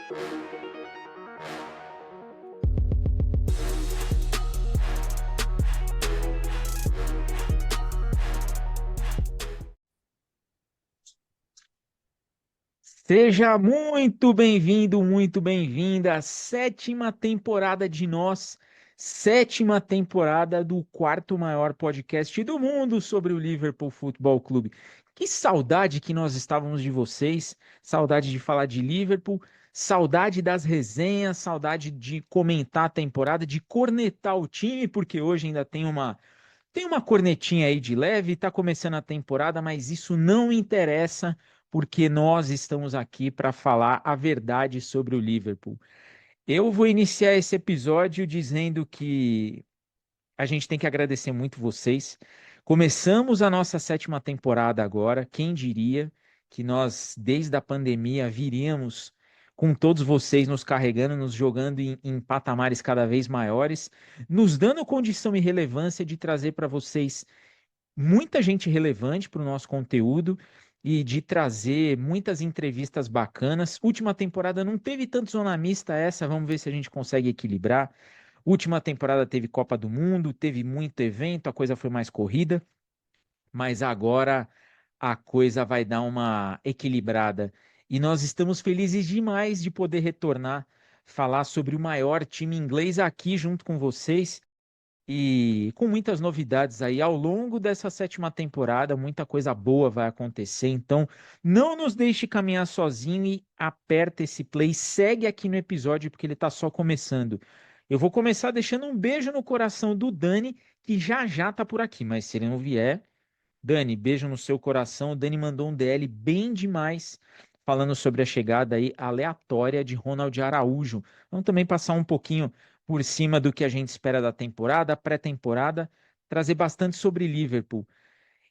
Seja muito bem-vindo, muito bem-vinda à sétima temporada de Nós, sétima temporada do quarto maior podcast do mundo sobre o Liverpool Futebol Clube. Que saudade que nós estávamos de vocês, saudade de falar de Liverpool, saudade das resenhas, saudade de comentar a temporada, de cornetar o time, porque hoje ainda tem uma cornetinha aí de leve, tá começando a temporada, mas isso não interessa, porque nós estamos aqui para falar a verdade sobre o Liverpool. Eu vou iniciar esse episódio dizendo que a gente tem que agradecer muito vocês. Começamos a nossa sétima temporada agora. Quem diria que nós, desde a pandemia, viríamos com todos vocês nos carregando, nos jogando em patamares cada vez maiores, nos dando condição e relevância de trazer para vocês muita gente relevante para o nosso conteúdo e de trazer muitas entrevistas bacanas. Última temporada não teve tanto zona mista essa, vamos ver se a gente consegue equilibrar. Última temporada teve Copa do Mundo, teve muito evento, a coisa foi mais corrida, mas agora a coisa vai dar uma equilibrada. E nós estamos felizes demais de poder retornar, falar sobre o maior time inglês aqui junto com vocês. E com muitas novidades aí ao longo dessa sétima temporada, muita coisa boa vai acontecer. Então, não nos deixe caminhar sozinho e aperta esse play. Segue aqui no episódio, porque ele está só começando. Eu vou começar deixando um beijo no coração do Dani, que já já tá por aqui. Mas se ele não vier, Dani, beijo no seu coração. O Dani mandou um DL bem demais, falando sobre a chegada aí aleatória de Ronald Araújo. Vamos também passar um pouquinho por cima do que a gente espera da temporada, pré-temporada, trazer bastante sobre Liverpool.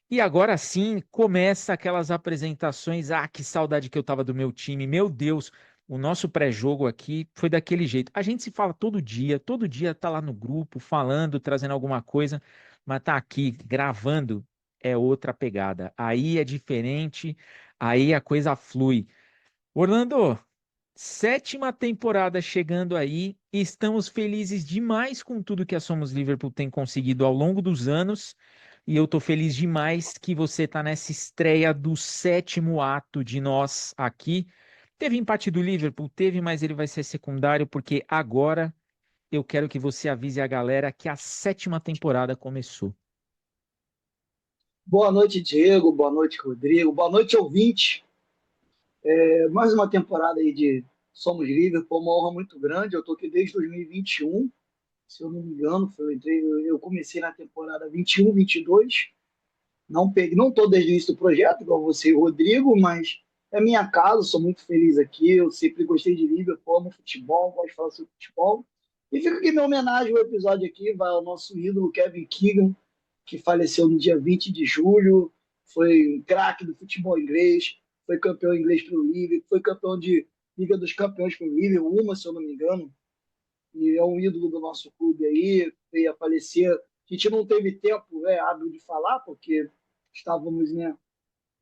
E agora sim, começa aquelas apresentações. Ah, que saudade que eu tava do meu time. Meu Deus, o nosso pré-jogo aqui foi daquele jeito. A gente se fala todo dia tá lá no grupo, falando, trazendo alguma coisa, mas tá aqui gravando é outra pegada. Aí é diferente, aí a coisa flui. Orlando, sétima temporada chegando aí. Estamos felizes demais com tudo que a Somos Liverpool tem conseguido ao longo dos anos. E eu tô feliz demais que você tá nessa estreia do sétimo ato de nós aqui. Teve empate do Liverpool, teve, mas ele vai ser secundário, porque agora eu quero que você avise a galera que a sétima temporada começou. Boa noite, Diego. Boa noite, Rodrigo. Boa noite, ouvinte. Mais uma temporada aí de Somos Liverpool, uma honra muito grande. Eu estou aqui desde 2021, se eu não me engano. Eu comecei na temporada 21, 22. Não peguei, não estou desde o início do projeto, igual você e o Rodrigo, mas é minha casa, sou muito feliz aqui. Eu sempre gostei de Liverpool, amo futebol, gosto de falar sobre futebol. E fica aqui minha homenagem ao episódio aqui, vai ao nosso ídolo Kevin Keegan, que faleceu no dia 20 de julho, foi um craque do futebol inglês, foi campeão inglês pelo Liverpool, foi campeão de Liga dos Campeões pelo Liverpool, uma, se eu não me engano, e é um ídolo do nosso clube aí, veio a falecer. A gente não teve tempo hábil de falar, porque estávamos, né,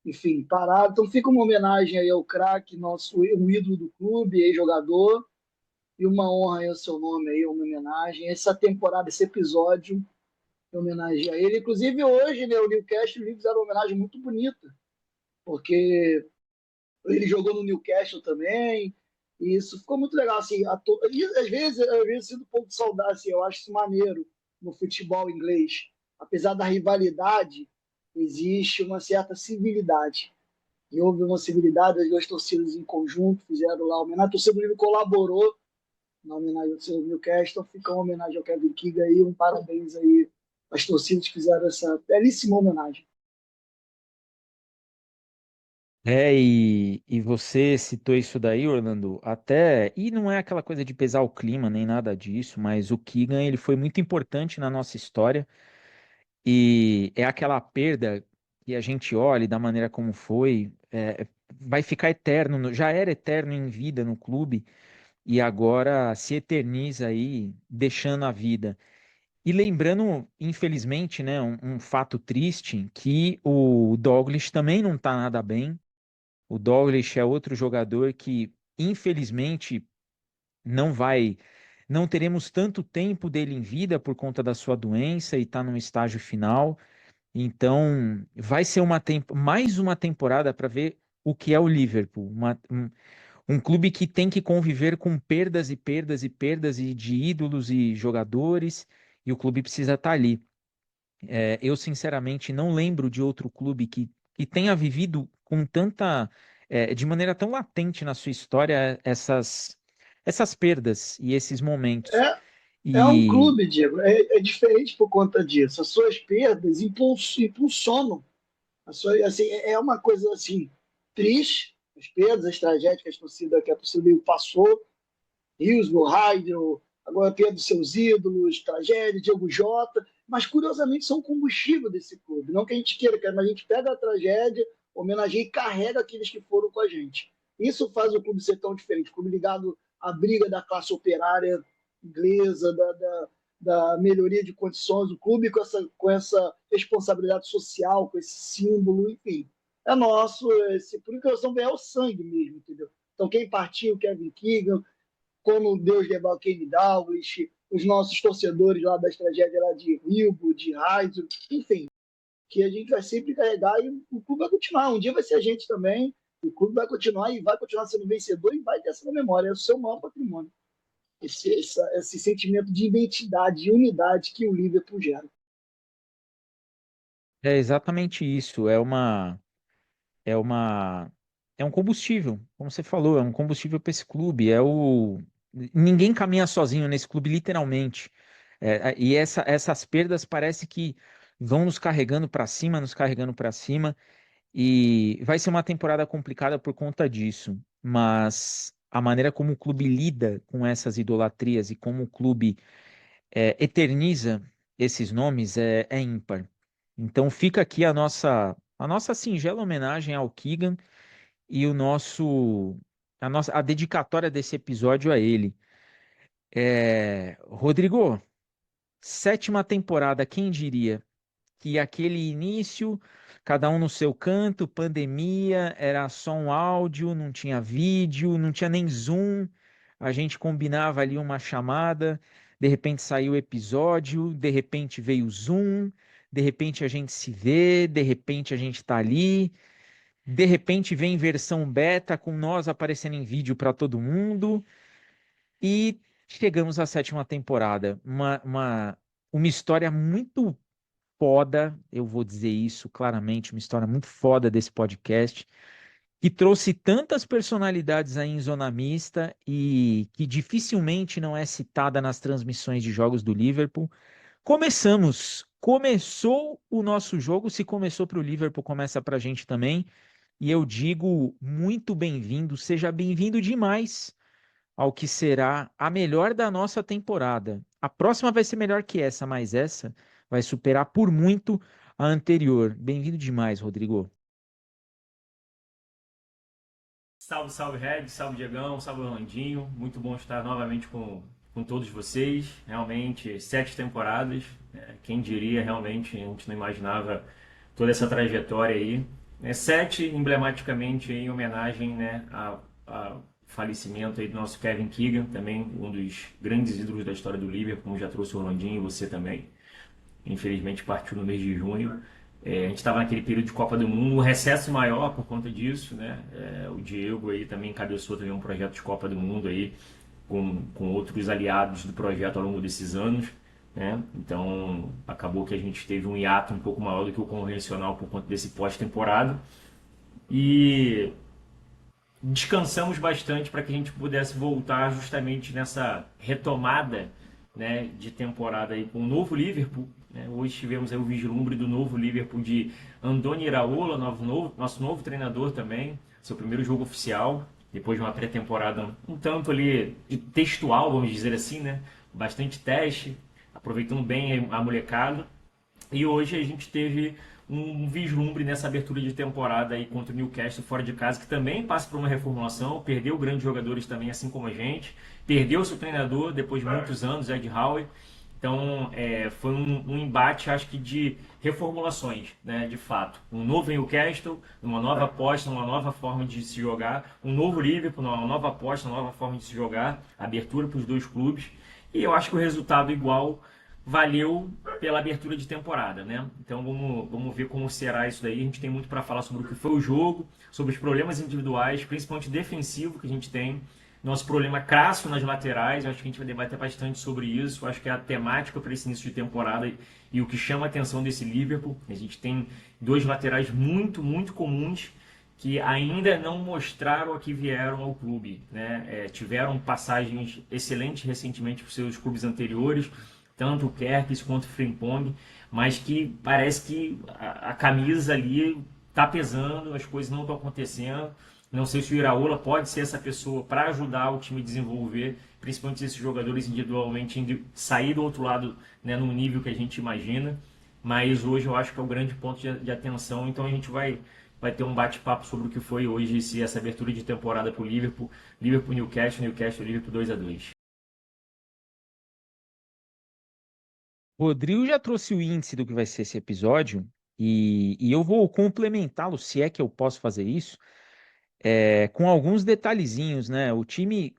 enfim, parados. Então fica uma homenagem aí ao craque, nosso, um ídolo do clube, ex-jogador, e uma honra aí ao seu nome aí, uma homenagem. Essa temporada, esse episódio em homenagem a ele. Inclusive, hoje, né, o Newcastle e o Leeds era uma homenagem muito bonita, porque ele jogou no Newcastle também, e isso ficou muito legal. Assim, e, às vezes sinto um pouco de saudade, assim, eu acho isso maneiro no futebol inglês. Apesar da rivalidade, existe uma certa civilidade. E houve uma civilidade, as duas torcidas em conjunto fizeram lá homenagem. A torcida do Liverpool colaborou na homenagem ao seu Newcastle. Fica uma homenagem ao Kevin Keegan aí, um parabéns aí às torcidas que fizeram essa belíssima homenagem. E você citou isso daí, Orlando, até, e não é aquela coisa de pesar o clima, nem nada disso, mas o Keegan, ele foi muito importante na nossa história, e é aquela perda que a gente olha e da maneira como foi, vai ficar eterno, já era eterno em vida no clube, e agora se eterniza aí, deixando a vida. E lembrando, infelizmente, né, um fato triste, que o Douglas também não tá nada bem. O Douglas é outro jogador que infelizmente, não vai, não teremos tanto tempo dele em vida por conta da sua doença e está num estágio final. Então, vai ser mais uma temporada para ver o que é o Liverpool, um clube que tem que conviver com perdas e perdas e perdas e de ídolos e jogadores, e o clube precisa estar ali. Eu, sinceramente, não lembro de outro clube que tenha vivido com de maneira tão latente na sua história essas perdas e esses momentos. É, é um E clube, Diego, é diferente por conta disso. As suas perdas impulsionam. Assim, é uma coisa assim, triste, as perdas, as tragédias que a torcida passou, Hillsborough, Hydro, agora perda dos seus ídolos, tragédia, Diego Jota, mas curiosamente são combustível desse clube. Não que a gente queira, mas a gente pega a tragédia, homenageia e carrega aqueles que foram com a gente. Isso faz o clube ser tão diferente. O clube ligado à briga da classe operária inglesa, da melhoria de condições, o clube com essa responsabilidade social, com esse símbolo, enfim. É nosso, por isso é o sangue mesmo, entendeu? Então, quem partiu, Kevin Keegan, como Deus levar o Kane Dalglish, os nossos torcedores lá das tragédias lá de Rilbo, de Raizo, enfim, que a gente vai sempre carregar e o clube vai continuar. Um dia vai ser a gente também, o clube vai continuar e vai continuar sendo vencedor e vai ter essa memória, é o seu maior patrimônio. Esse sentimento de identidade, de unidade que o Liverpool gera. é exatamente isso. É uma, é um combustível, como você falou, é um combustível para esse clube. Ninguém caminha sozinho nesse clube, literalmente. E essas perdas parece que vão nos carregando para cima, nos carregando para cima. E vai ser uma temporada complicada por conta disso. Mas a maneira como o clube lida com essas idolatrias e como o clube eterniza esses nomes é ímpar. Então fica aqui a nossa singela homenagem ao Keegan e a dedicatória desse episódio a ele. Rodrigo, sétima temporada, quem diria que aquele início, cada um no seu canto, pandemia, era só um áudio, não tinha vídeo, não tinha nem Zoom, a gente combinava ali uma chamada, de repente saiu o episódio, de repente veio o Zoom, de repente a gente se vê, de repente a gente tá ali. De repente vem versão beta com nós aparecendo em vídeo para todo mundo e chegamos à sétima temporada. Uma história muito foda, eu vou dizer isso claramente, uma história muito foda desse podcast, que trouxe tantas personalidades aí em Zona Mista e que dificilmente não é citada nas transmissões de jogos do Liverpool. Começou o nosso jogo, se começou para o Liverpool, começa para a gente também. E eu digo muito bem-vindo, seja bem-vindo demais ao que será a melhor da nossa temporada. A próxima vai ser melhor que essa, mas essa vai superar por muito a anterior. Bem-vindo demais, Rodrigo. Salve, salve Red, salve Diegão, salve Orlandinho. Muito bom estar novamente com todos vocês. Realmente, 7 temporadas. Quem diria, realmente, a gente não imaginava toda essa trajetória aí. 7, emblematicamente, em homenagem, né, ao falecimento aí do nosso Kevin Keegan, também um dos grandes ídolos da história do Liverpool, como já trouxe o Orlandinho e você também. Infelizmente partiu no mês de junho. A gente estava naquele período de Copa do Mundo, um recesso maior por conta disso, né? O Diego aí também encabeçou também um projeto de Copa do Mundo aí com outros aliados do projeto ao longo desses anos, né? Então acabou que a gente teve um hiato um pouco maior do que o convencional por conta desse pós-temporada e descansamos bastante para que a gente pudesse voltar justamente nessa retomada, né, de temporada aí com o novo Liverpool. Né? Hoje tivemos aí o vislumbre do novo Liverpool de Andoni Iraola, nosso novo treinador também, seu primeiro jogo oficial, depois de uma pré-temporada um tanto ali textual, vamos dizer assim, né? Bastante teste, aproveitando bem a molecada. E hoje a gente teve um vislumbre nessa abertura de temporada aí contra o Newcastle fora de casa, que também passa por uma reformulação, perdeu grandes jogadores também, assim como a gente, perdeu seu treinador depois de muitos anos, Ed Howe. Então, foi um embate, acho que, de reformulações, né, de fato. Um novo Newcastle, uma nova aposta, uma nova forma de se jogar, um novo Liverpool, uma nova aposta, uma nova forma de se jogar, abertura para os dois clubes. E eu acho que o resultado igual valeu pela abertura de temporada, né? Então vamos ver como será isso daí. A gente tem muito para falar sobre o que foi o jogo, sobre os problemas individuais, principalmente defensivo que a gente tem. Nosso problema crasso nas laterais, eu acho que a gente vai debater bastante sobre isso. Eu acho que é a temática para esse início de temporada e o que chama a atenção desse Liverpool. A gente tem dois laterais muito, muito comuns que ainda não mostraram a que vieram ao clube, né? Tiveram passagens excelentes recentemente para os seus clubes anteriores, tanto o Kerkez quanto o Frimpong, mas que parece que a camisa ali está pesando, as coisas não estão acontecendo. Não sei se o Iraola pode ser essa pessoa para ajudar o time a desenvolver, principalmente esses jogadores individualmente sair do outro lado, né, no nível que a gente imagina. Mas hoje eu acho que é o grande ponto de atenção, então a gente vai ter um bate-papo sobre o que foi hoje essa abertura de temporada para o Liverpool, Newcastle, Liverpool 2-2. Rodrigo já trouxe o índice do que vai ser esse episódio e eu vou complementá-lo, se é que eu posso fazer isso, com alguns detalhezinhos, né? O time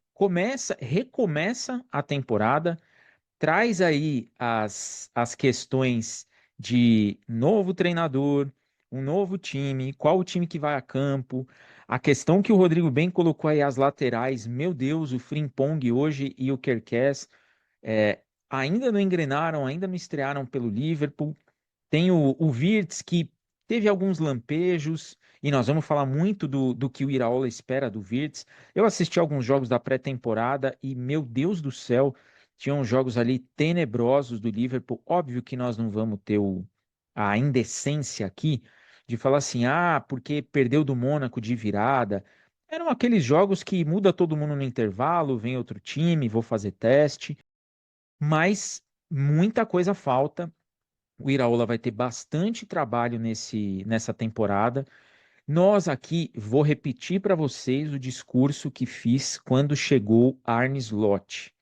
recomeça a temporada, traz aí as questões de novo treinador, um novo time, qual o time que vai a campo, a questão que o Rodrigo bem colocou aí, as laterais, meu Deus, o Frimpong hoje e o Kerkez, é, ainda não engrenaram, ainda não estrearam pelo Liverpool. Tem o Wirtz, que teve alguns lampejos, e nós vamos falar muito do que o Iraola espera do Wirtz. Eu assisti alguns jogos da pré-temporada e, meu Deus do céu, tinham jogos ali tenebrosos do Liverpool. Óbvio que nós não vamos ter a indecência aqui de falar assim, porque perdeu do Mônaco de virada. Eram aqueles jogos que muda todo mundo no intervalo, vem outro time, vou fazer teste, mas muita coisa falta. O Iraola vai ter bastante trabalho nessa temporada. Nós aqui, vou repetir para vocês o discurso que fiz quando chegou Arne Slot.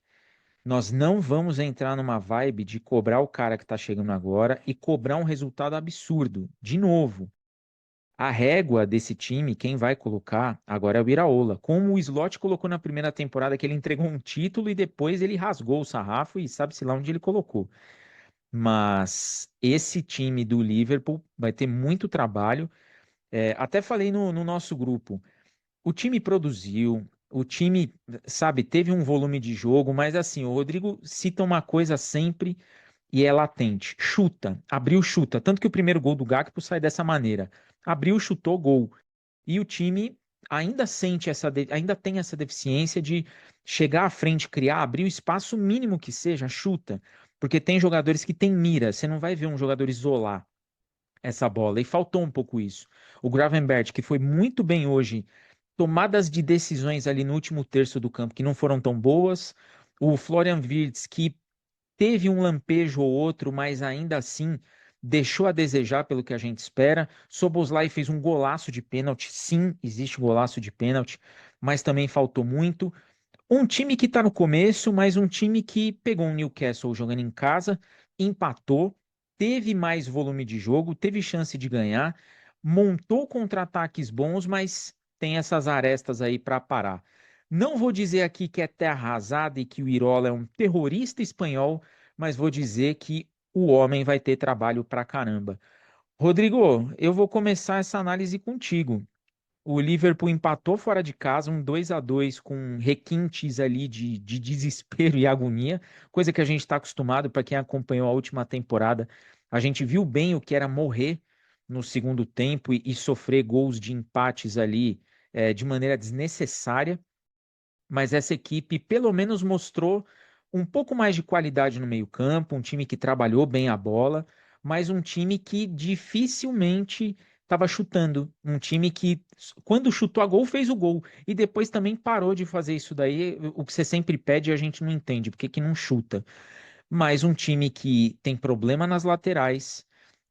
Nós não vamos entrar numa vibe de cobrar o cara que está chegando agora e cobrar um resultado absurdo. De novo, a régua desse time, quem vai colocar agora é o Iraola. Como o Slot colocou na primeira temporada, que ele entregou um título e depois ele rasgou o sarrafo e sabe-se lá onde ele colocou. Mas esse time do Liverpool vai ter muito trabalho. Até falei no nosso grupo. O time produziu, o time, sabe, teve um volume de jogo, mas assim, o Rodrigo cita uma coisa sempre e é latente. Chuta, abriu, chuta. Tanto que o primeiro gol do Gakpo sai dessa maneira. Abriu, chutou, gol. E o time ainda ainda tem essa deficiência de chegar à frente, criar, abrir o espaço mínimo que seja, chuta. Porque tem jogadores que têm mira, você não vai ver um jogador isolar essa bola. E faltou um pouco isso. O Gravenberch, que foi muito bem hoje, tomadas de decisões ali no último terço do campo que não foram tão boas. O Florian Wirtz, que teve um lampejo ou outro, mas ainda assim deixou a desejar pelo que a gente espera. Szoboszlai fez um golaço de pênalti. Sim, existe golaço de pênalti, mas também faltou muito. Um time que está no começo, mas um time que pegou um Newcastle jogando em casa, empatou, teve mais volume de jogo, teve chance de ganhar, montou contra-ataques bons, mas tem essas arestas aí para parar. Não vou dizer aqui que é terra arrasada e que o Irola é um terrorista espanhol, mas vou dizer que o homem vai ter trabalho pra caramba. Rodrigo, eu vou começar essa análise contigo. O Liverpool empatou fora de casa, um 2-2 com requintes ali de desespero e agonia, coisa que a gente está acostumado para quem acompanhou a última temporada. A gente viu bem o que era morrer no segundo tempo e sofrer gols de empates ali de maneira desnecessária, mas essa equipe pelo menos mostrou um pouco mais de qualidade no meio-campo, um time que trabalhou bem a bola, mas um time que dificilmente estava chutando. Um time que, quando chutou a gol, fez o gol. E depois também parou de fazer isso daí. O que você sempre pede, a gente não entende, porque que não chuta. Mas um time que tem problema nas laterais,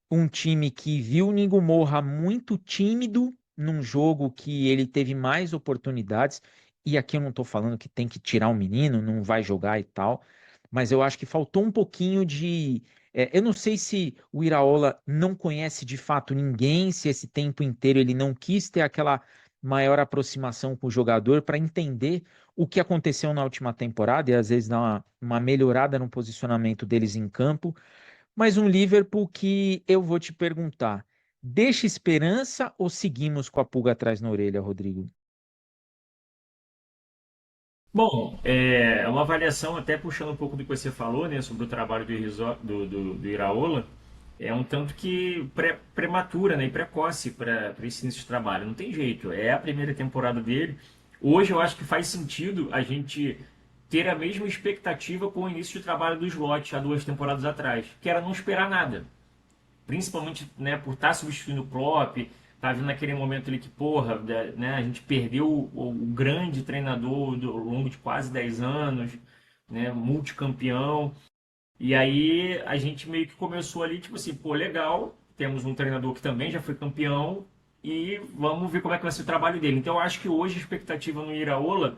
um time que viu o Ningo Moura muito tímido num jogo que ele teve mais oportunidades, e aqui eu não estou falando que tem que tirar o menino, não vai jogar e tal, mas eu acho que faltou um pouquinho de. Eu não sei se o Iraola não conhece de fato ninguém, se esse tempo inteiro ele não quis ter aquela maior aproximação com o jogador para entender o que aconteceu na última temporada e às vezes dar uma melhorada no posicionamento deles em campo. Mas um Liverpool que eu vou te perguntar, deixa esperança ou seguimos com a pulga atrás na orelha, Rodrigo? Bom, é uma avaliação, até puxando um pouco do que você falou, né, sobre o trabalho do Iraola, é um tanto que prematura, né, e precoce para esse início de trabalho. Não tem jeito, é a primeira temporada dele. Hoje eu acho que faz sentido a gente ter a mesma expectativa com o início de trabalho do Slot há 2 temporadas atrás, que era não esperar nada, principalmente, né, por estar substituindo o Klopp, tá vindo naquele momento ali que, porra, né, a gente perdeu o grande treinador ao longo de quase 10 anos, né, multicampeão, e aí a gente meio que começou ali, tipo assim, pô, legal, temos um treinador que também já foi campeão, e vamos ver como é que vai ser o trabalho dele. Então eu acho que hoje a expectativa no Iraola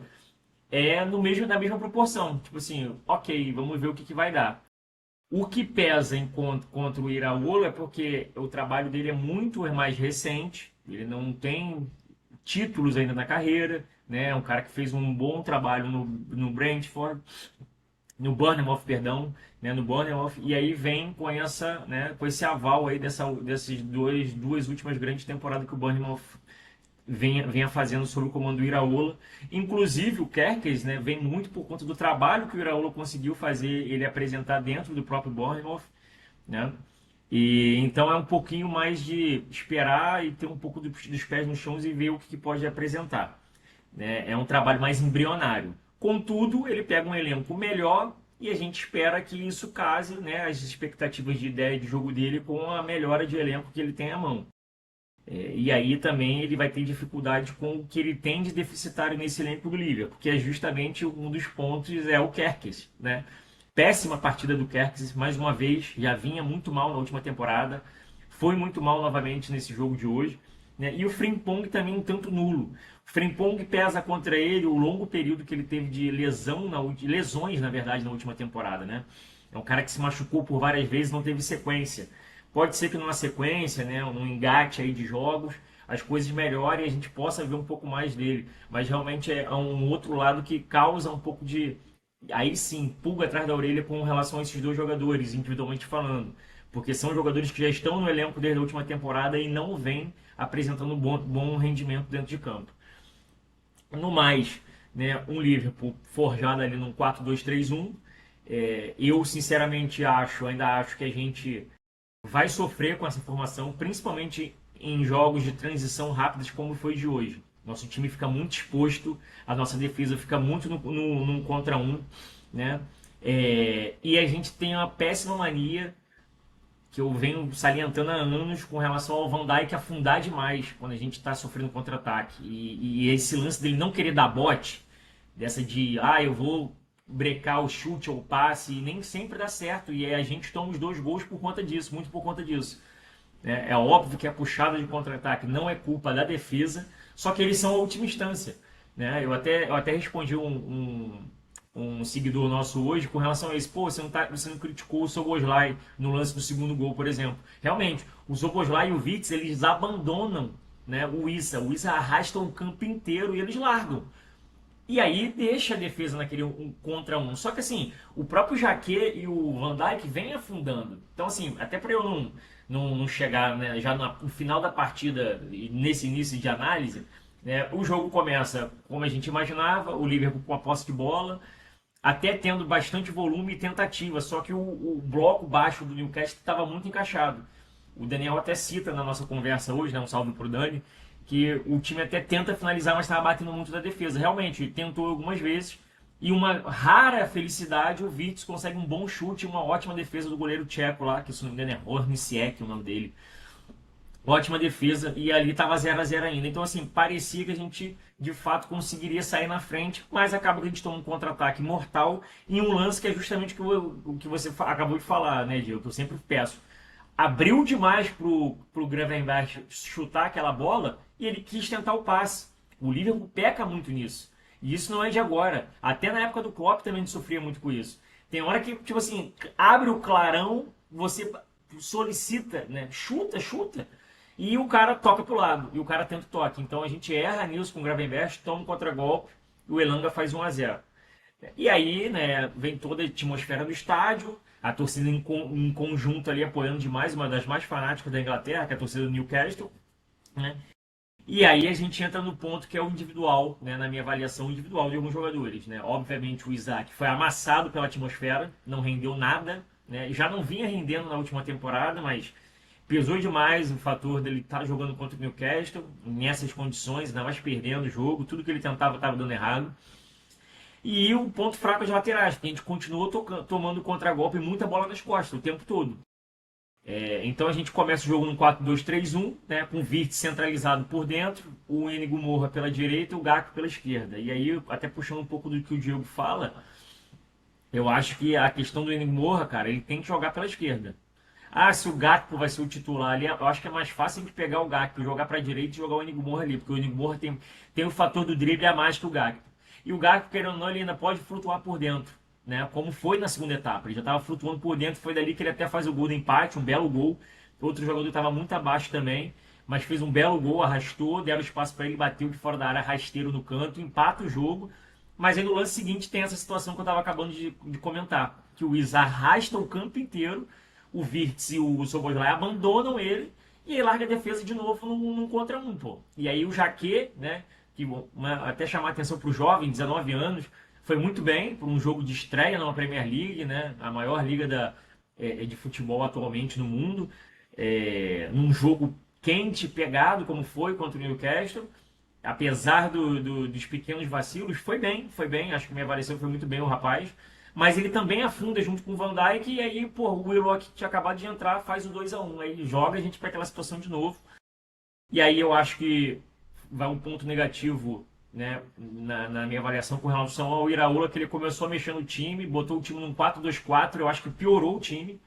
é na mesma proporção, tipo assim, ok, vamos ver o que vai dar. O que pesa contra o Iraola é porque o trabalho dele é muito mais recente, ele não tem títulos ainda na carreira, né? É um cara que fez um bom trabalho no Brentford, no Bournemouth, perdão, né? No Bournemouth, e aí vem com essa, né? Com esse aval aí dessas duas últimas grandes temporadas que o Bournemouth venha fazendo sob o comando do Iraola. Inclusive o Kerkez, né, vem muito por conta do trabalho que o Iraola conseguiu fazer ele apresentar dentro do próprio Bournemouth, né? E então é um pouquinho mais de esperar e ter um pouco dos pés no chão e ver o que pode apresentar, né? É um trabalho mais embrionário. Contudo, ele pega um elenco melhor e a gente espera que isso case, né, as expectativas de ideia de jogo dele com a melhora de elenco que ele tem à mão. E aí também ele vai ter dificuldade com o que ele tem de deficitário nesse elenco do Liverpool, porque é justamente um dos pontos é o Kerkez, né? Péssima partida do Kerkez, mais uma vez, já vinha muito mal na última temporada, foi muito mal novamente nesse jogo de hoje, né? E o Frimpong também um tanto nulo. O Frimpong pesa contra ele o longo período que ele teve de lesões, na verdade, na última temporada, né? É um cara que se machucou por várias vezes, não teve sequência. Pode ser que numa sequência, né, num engate aí de jogos, as coisas melhorem e a gente possa ver um pouco mais dele. Mas realmente é um outro lado que causa um pouco de, aí sim, pulga atrás da orelha com relação a esses dois jogadores, individualmente falando. Porque são jogadores que já estão no elenco desde a última temporada e não vêm apresentando bom rendimento dentro de campo. No mais, né, um Liverpool forjado ali num 4-2-3-1. Eu sinceramente ainda acho que a gente vai sofrer com essa formação, principalmente em jogos de transição rápidas como foi de hoje. Nosso time fica muito exposto, a nossa defesa fica muito num contra um, né? E a gente tem uma péssima mania que eu venho salientando há anos com relação ao Van Dijk afundar demais quando a gente está sofrendo contra-ataque. E esse lance dele não querer dar bote, dessa de, eu vou brecar o chute ou o passe, e nem sempre dá certo. E a gente toma os 2 gols por conta disso, muito por conta disso. É óbvio que a puxada de contra-ataque não é culpa da defesa, só que eles são a última instância, né? Eu até respondi um seguidor nosso hoje com relação a isso. Pô, você não criticou o Szoboszlai no lance do segundo gol, por exemplo. Realmente, o Szoboszlai e o Wits, eles abandonam, né, o Wissa. O Wissa arrasta o campo inteiro e eles largam. E aí deixa a defesa naquele 1 contra 1. Só que assim, o próprio Jacquet e o Van Dijk vêm afundando. Então assim, até para eu não chegar, né, já no final da partida, nesse início de análise, né, o jogo começa como a gente imaginava, o Liverpool com a posse de bola, até tendo bastante volume e tentativa, só que o bloco baixo do Newcastle estava muito encaixado. O Daniel até cita na nossa conversa hoje, né, um salve pro Dani, que o time até tenta finalizar, mas estava batendo muito da defesa. Realmente, ele tentou algumas vezes, e uma rara felicidade, o Wirtz consegue um bom chute e uma ótima defesa do goleiro tcheco lá, que se não me engano é Horniciek, o nome dele. Ótima defesa, e ali estava 0-0 ainda. Então, assim, parecia que a gente, de fato, conseguiria sair na frente, mas acaba que a gente toma um contra-ataque mortal em um lance que é justamente o que você acabou de falar, né, Diego? Que eu sempre peço. Abriu demais pro Gravenberch chutar aquela bola e ele quis tentar o passe. O Liverpool peca muito nisso. E isso não é de agora. Até na época do Klopp também a gente sofria muito com isso. Tem hora que, tipo assim, abre o clarão, você solicita, né? Chuta, e o cara toca pro lado, e o cara tenta o toque. Então a gente erra nisso com o Gravenberch, toma um contragolpe, e o Elanga faz 1-0. E aí, né, vem toda a atmosfera do estádio, a torcida em conjunto ali apoiando demais, uma das mais fanáticas da Inglaterra, que é a torcida do Newcastle, né? E aí a gente entra no ponto que é o individual, né, na minha avaliação individual de alguns jogadores, né? Obviamente o Isaac foi amassado pela atmosfera, não rendeu nada, né? Já não vinha rendendo na última temporada, mas pesou demais o fator dele estar jogando contra o Newcastle, nessas condições, ainda mais perdendo o jogo, tudo que ele tentava estava dando errado. E o ponto fraco é de laterais, porque a gente continuou tomando contra-golpe e muita bola nas costas o tempo todo. Então a gente começa o jogo no 4-2-3-1, né, com o Wirtz centralizado por dentro, o Enigo Moura pela direita e o Gakpo pela esquerda. E aí, até puxando um pouco do que o Diego fala, eu acho que a questão do Enigo Moura, cara, ele tem que jogar pela esquerda. Ah, se o Gakpo vai ser o titular ali, eu acho que é mais fácil a gente pegar o Gakpo, jogar para a direita e jogar o Enigo Moura ali, porque o Enigo Moura tem o fator do drible a mais que o Gakpo. E o Gakpo, querendo ou não, ele ainda pode flutuar por dentro, né? Como foi na segunda etapa. Ele já estava flutuando por dentro, foi dali que ele até faz o gol do empate, um belo gol. Outro jogador estava muito abaixo também, mas fez um belo gol, arrastou, deram espaço para ele, bateu de fora da área, rasteiro no canto, empata o jogo. Mas aí no lance seguinte tem essa situação que eu estava acabando de comentar, que o Isa arrasta o campo inteiro, o Wirtz e o Szoboszlai abandonam ele, e ele larga a defesa de novo num contra um, pô. E aí o Jaquet, né, que até chamar a atenção para o jovem, 19 anos, foi muito bem por um jogo de estreia na Premier League, né, a maior liga de futebol atualmente no mundo, num jogo quente, pegado, como foi contra o Newcastle. Apesar dos pequenos vacilos, foi bem, acho que me avaliação foi muito bem o rapaz, mas ele também afunda junto com o Van Dijk, e aí, pô, o Willock tinha acabado de entrar, faz o 2-1, aí ele joga a gente para aquela situação de novo. E aí eu acho que vai um ponto negativo, né, na minha avaliação com relação ao Iraola, que ele começou a mexer no time, botou o time num 4-2-4, eu acho que piorou o time.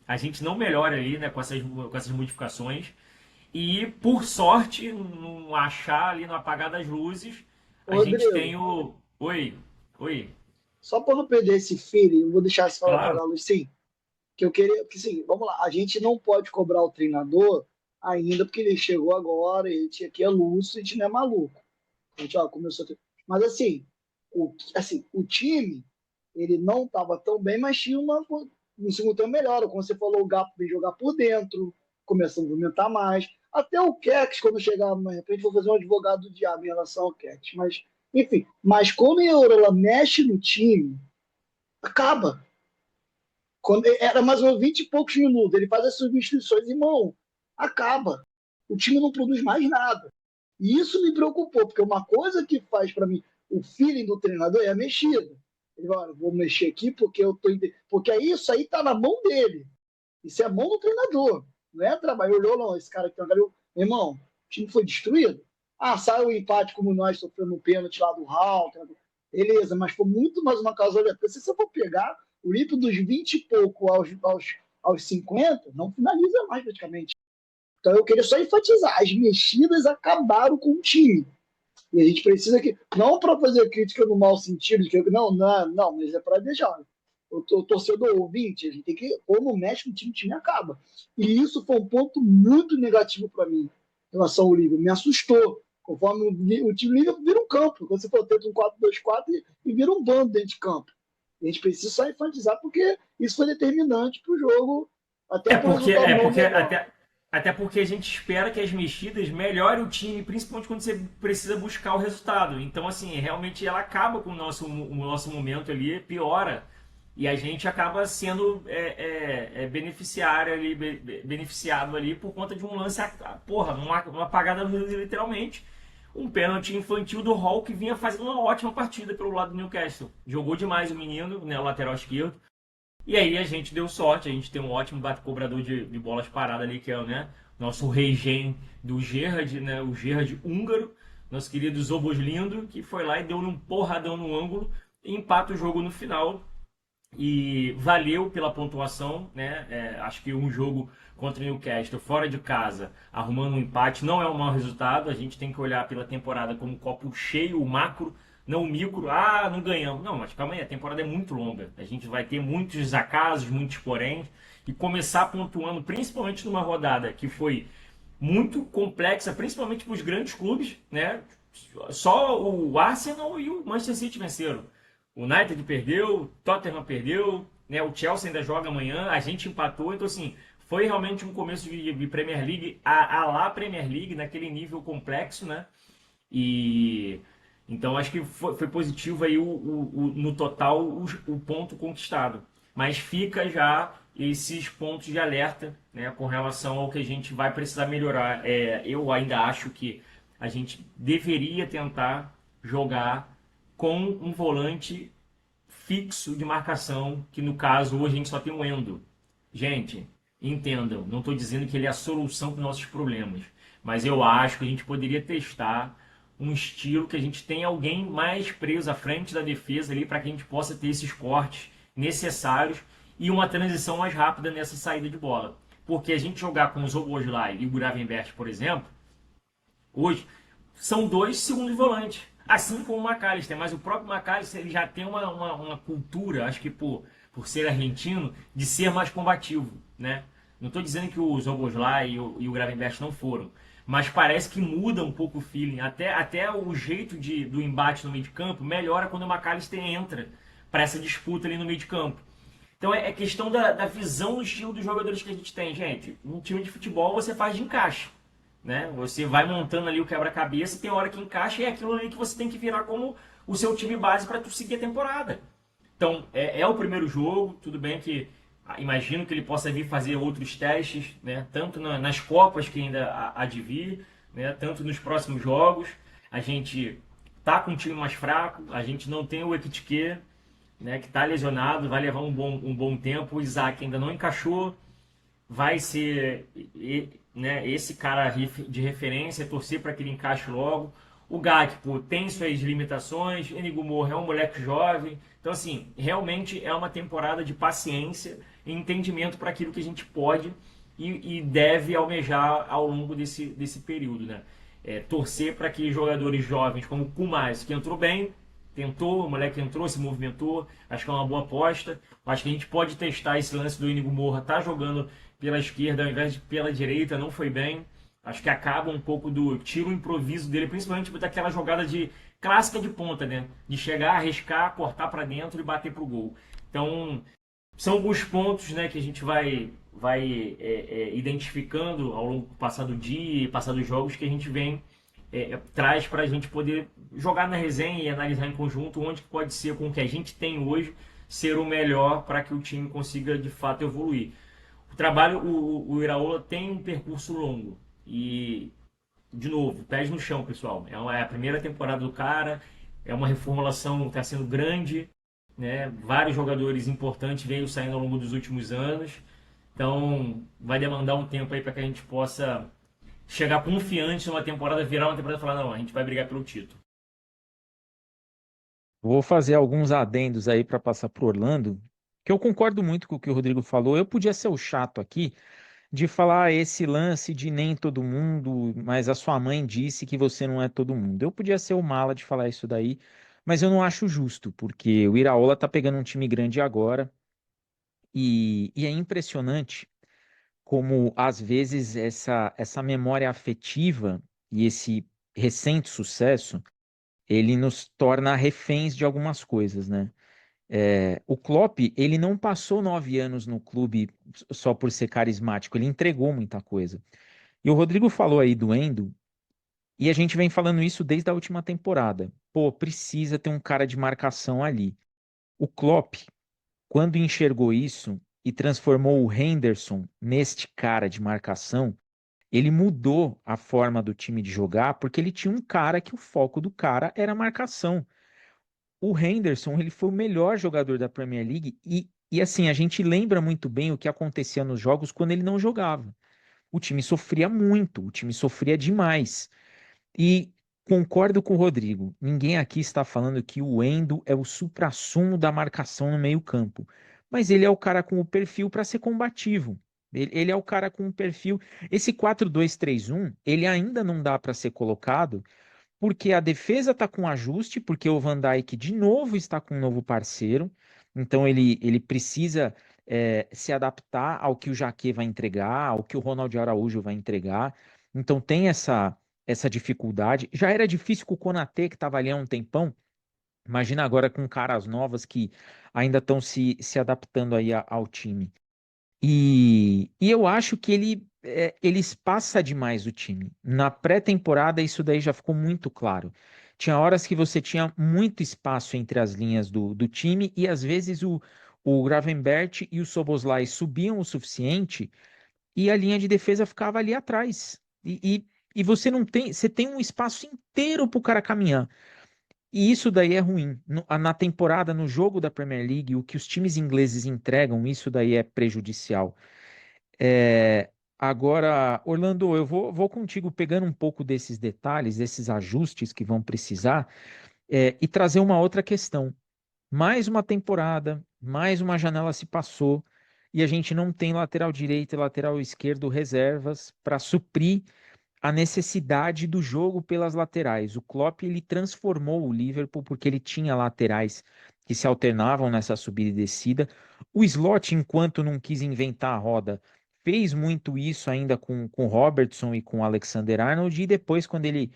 A gente não melhora ali, né, com essas modificações. E, por sorte, no achar ali no apagar das luzes, a gente Rodrigo, tem o... Oi, oi, só para não perder esse feeling, eu vou deixar essa fala claro. apagar a luz, sim. Que eu queria, que sim, vamos lá, a gente não pode cobrar o treinador ainda, porque ele chegou agora, ele tinha aqui é lúcido, a gente não é maluco. A gente, ó, começou a... Mas o time, ele não estava tão bem, mas tinha no segundo tempo melhor. Como você falou, o Gap veio jogar por dentro, começou a movimentar mais. Até o Kex, quando chegar de repente, vou fazer um advogado do diabo em relação ao Kex. Mas, enfim, mas quando a Eurola mexe no time, acaba. Quando era mais ou menos 20 e poucos minutos, ele faz as substituições, irmão, acaba. O time não produz mais nada. E isso me preocupou, porque uma coisa que faz para mim o feeling do treinador é a mexida. Ele vai, vou mexer aqui porque eu tô porque isso aí tá na mão dele. Isso é a mão do treinador. Não é trabalho. Olhou, não, esse cara aqui, irmão, o time foi destruído. Ah, saiu o empate como nós sofrendo um pênalti lá do Hall. Beleza, mas foi muito mais uma casualidade. Porque se você for pegar o Lipe dos 20 e pouco aos 50, não finaliza mais praticamente. Então eu queria só enfatizar, as mexidas acabaram com o time. E a gente precisa que, não para fazer crítica no mau sentido, que não, mas é para deixar. O torcedor ouvinte, a gente tem que, ou não mexe no time, o time acaba. E isso foi um ponto muito negativo para mim em relação ao Liverpool. Me assustou. Conforme o time Liverpool vira um campo. Quando você for ter um 4-2-4 e vira um bando dentro de campo. A gente precisa só enfatizar porque isso foi determinante para o jogo, até para o resultado não melhor. Até porque a gente espera que as mexidas melhorem o time, principalmente quando você precisa buscar o resultado. Então, assim, realmente ela acaba com o nosso momento ali, piora. E a gente acaba sendo beneficiário ali, beneficiado ali por conta de um lance, porra, uma apagada literalmente. Um pênalti infantil do Hall que vinha fazendo uma ótima partida pelo lado do Newcastle. Jogou demais o menino, né, o lateral esquerdo. E aí a gente deu sorte, a gente tem um ótimo bate-cobrador de bolas paradas ali, que é o, né, nosso rei do Gerrard, né, o Gerrard húngaro, nosso querido Szoboszlindo, que foi lá e deu um porradão no ângulo e empata o jogo no final. E valeu pela pontuação, né? Acho que um jogo contra o Newcastle fora de casa, arrumando um empate, não é um mau resultado. A gente tem que olhar pela temporada como um copo cheio, o macro não o micro, não ganhamos. Não, mas calma aí, a temporada é muito longa. A gente vai ter muitos acasos, muitos porém, e começar pontuando, principalmente numa rodada que foi muito complexa, principalmente para os grandes clubes, né? Só o Arsenal e o Manchester City venceram. O United perdeu, o Tottenham perdeu, né? O Chelsea ainda joga amanhã, a gente empatou, então assim, foi realmente um começo de Premier League, a lá Premier League, naquele nível complexo, né? E então acho que foi positivo aí no total o ponto conquistado. Mas fica já esses pontos de alerta, né, com relação ao que a gente vai precisar melhorar. Eu ainda acho que a gente deveria tentar jogar com um volante fixo de marcação, que no caso hoje a gente só tem um Endo. Gente, entendam, não estou dizendo que ele é a solução para os nossos problemas, mas eu acho que a gente poderia testar um estilo que a gente tenha alguém mais preso à frente da defesa ali para que a gente possa ter esses cortes necessários e uma transição mais rápida nessa saída de bola. Porque a gente jogar com o Szoboszlai e o Gravenberch, por exemplo, hoje são dois segundos volantes. Assim como o McAllister, mas o próprio McAllister ele já tem uma cultura, acho que por ser argentino, de ser mais combativo, né? Não estou dizendo que o Szoboszlai e o Gravenberch não foram, mas parece que muda um pouco o feeling, até o jeito do embate no meio de campo melhora quando o McAllister entra para essa disputa ali no meio de campo. Então é questão da visão do estilo dos jogadores que a gente tem, gente. Um time de futebol você faz de encaixe, né? Você vai montando ali o quebra-cabeça, tem hora que encaixa e é aquilo ali que você tem que virar como o seu time base para tu seguir a temporada. Então, é o primeiro jogo, tudo bem que imagino que ele possa vir fazer outros testes, né? Tanto nas Copas que ainda há de vir, né? Tanto nos próximos jogos. A gente tá com um time mais fraco, a gente não tem o Ekitike, né? Que está lesionado, vai levar um bom tempo. O Isaac ainda não encaixou, vai ser, né, esse cara de referência, torcer para que ele encaixe logo. O Gakpo tem suas limitações, o Inigo Moura é um moleque jovem. Então, assim, realmente é uma temporada de paciência e entendimento para aquilo que a gente pode e deve almejar ao longo desse período, né? Torcer para que jogadores jovens como o Kumais, que entrou bem, tentou, o moleque entrou, se movimentou, acho que é uma boa aposta. Acho que a gente pode testar esse lance do Inigo Moura, tá jogando pela esquerda ao invés de pela direita, não foi bem. Acho que acaba um pouco do tiro improviso dele, principalmente daquela jogada clássica de ponta, né? De chegar, arriscar, cortar para dentro e bater pro gol. Então, são alguns pontos, né, que a gente vai identificando ao longo do passar do dia e passar dos jogos que a gente vem traz para a gente poder jogar na resenha e analisar em conjunto onde pode ser com o que a gente tem hoje ser o melhor para que o time consiga de fato evoluir. O trabalho, o Iraola tem um percurso longo e, de novo, pés no chão, pessoal. É a primeira temporada do cara, é uma reformulação que está sendo grande, né? Vários jogadores importantes veio saindo ao longo dos últimos anos, então vai demandar um tempo aí para que a gente possa chegar confiante numa temporada, virar uma temporada e falar, não, a gente vai brigar pelo título. Vou fazer alguns adendos aí para passar para Orlando, que eu concordo muito com o que o Rodrigo falou. Eu podia ser o chato aqui de falar esse lance de nem todo mundo, mas a sua mãe disse que você não é todo mundo. Eu podia ser o mala de falar isso daí, mas eu não acho justo, porque o Iraola tá pegando um time grande agora e é impressionante como às vezes essa memória afetiva e esse recente sucesso ele nos torna reféns de algumas coisas, né? O Klopp, ele não passou 9 anos no clube só por ser carismático, ele entregou muita coisa. E o Rodrigo falou aí do Endo, e a gente vem falando isso desde a última temporada. Pô, precisa ter um cara de marcação ali. O Klopp, quando enxergou isso e transformou o Henderson neste cara de marcação, ele mudou a forma do time de jogar, porque ele tinha um cara que o foco do cara era a marcação. O Henderson, ele foi o melhor jogador da Premier League e assim, a gente lembra muito bem o que acontecia nos jogos quando ele não jogava. O time sofria muito, o time sofria demais. E concordo com o Rodrigo, ninguém aqui está falando que o Endo é o suprassumo da marcação no meio-campo, mas ele é o cara com o perfil para ser combativo. Ele é o cara com o perfil. Esse 4-2-3-1, ele ainda não dá para ser colocado porque a defesa está com ajuste, porque o Van Dijk de novo está com um novo parceiro, então ele precisa se adaptar ao que o Jacquet vai entregar, ao que o Ronald Araújo vai entregar, então tem essa dificuldade. Já era difícil com o Konaté, que estava ali há um tempão, imagina agora com caras novas que ainda estão se adaptando aí ao time. E eu acho que ele espaça demais o time. Na pré-temporada, isso daí já ficou muito claro. Tinha horas que você tinha muito espaço entre as linhas do time, e às vezes o Gravenberch e o Szoboszlai subiam o suficiente e a linha de defesa ficava ali atrás. E você não tem, você tem um espaço inteiro para o cara caminhar. E isso daí é ruim. Na temporada, no jogo da Premier League, o que os times ingleses entregam, isso daí é prejudicial. Agora, Orlando, eu vou contigo pegando um pouco desses detalhes, desses ajustes que vão precisar, e trazer uma outra questão. Mais uma temporada, mais uma janela se passou, e a gente não tem lateral direito e lateral esquerdo reservas para suprir a necessidade do jogo pelas laterais. O Klopp ele transformou o Liverpool porque ele tinha laterais que se alternavam nessa subida e descida. O Slot, enquanto não quis inventar a roda, fez muito isso ainda com Robertson e com Alexander-Arnold, e depois, quando ele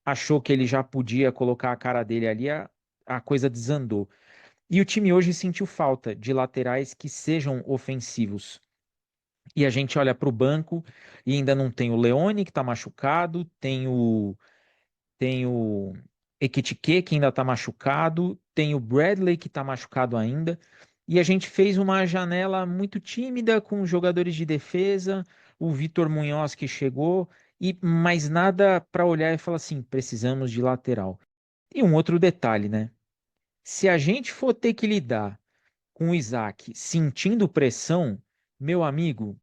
achou que ele já podia colocar a cara dele ali, a coisa desandou. E o time hoje sentiu falta de laterais que sejam ofensivos. E a gente olha para o banco e ainda não tem o Leone, que está machucado, tem o Ekitike, que ainda está machucado, tem o Bradley, que está machucado ainda. E a gente fez uma janela muito tímida com os jogadores de defesa, o Vitor Munhoz que chegou, e mais nada para olhar e falar assim: precisamos de lateral. E um outro detalhe, né? Se a gente for ter que lidar com o Isaac sentindo pressão, meu amigo,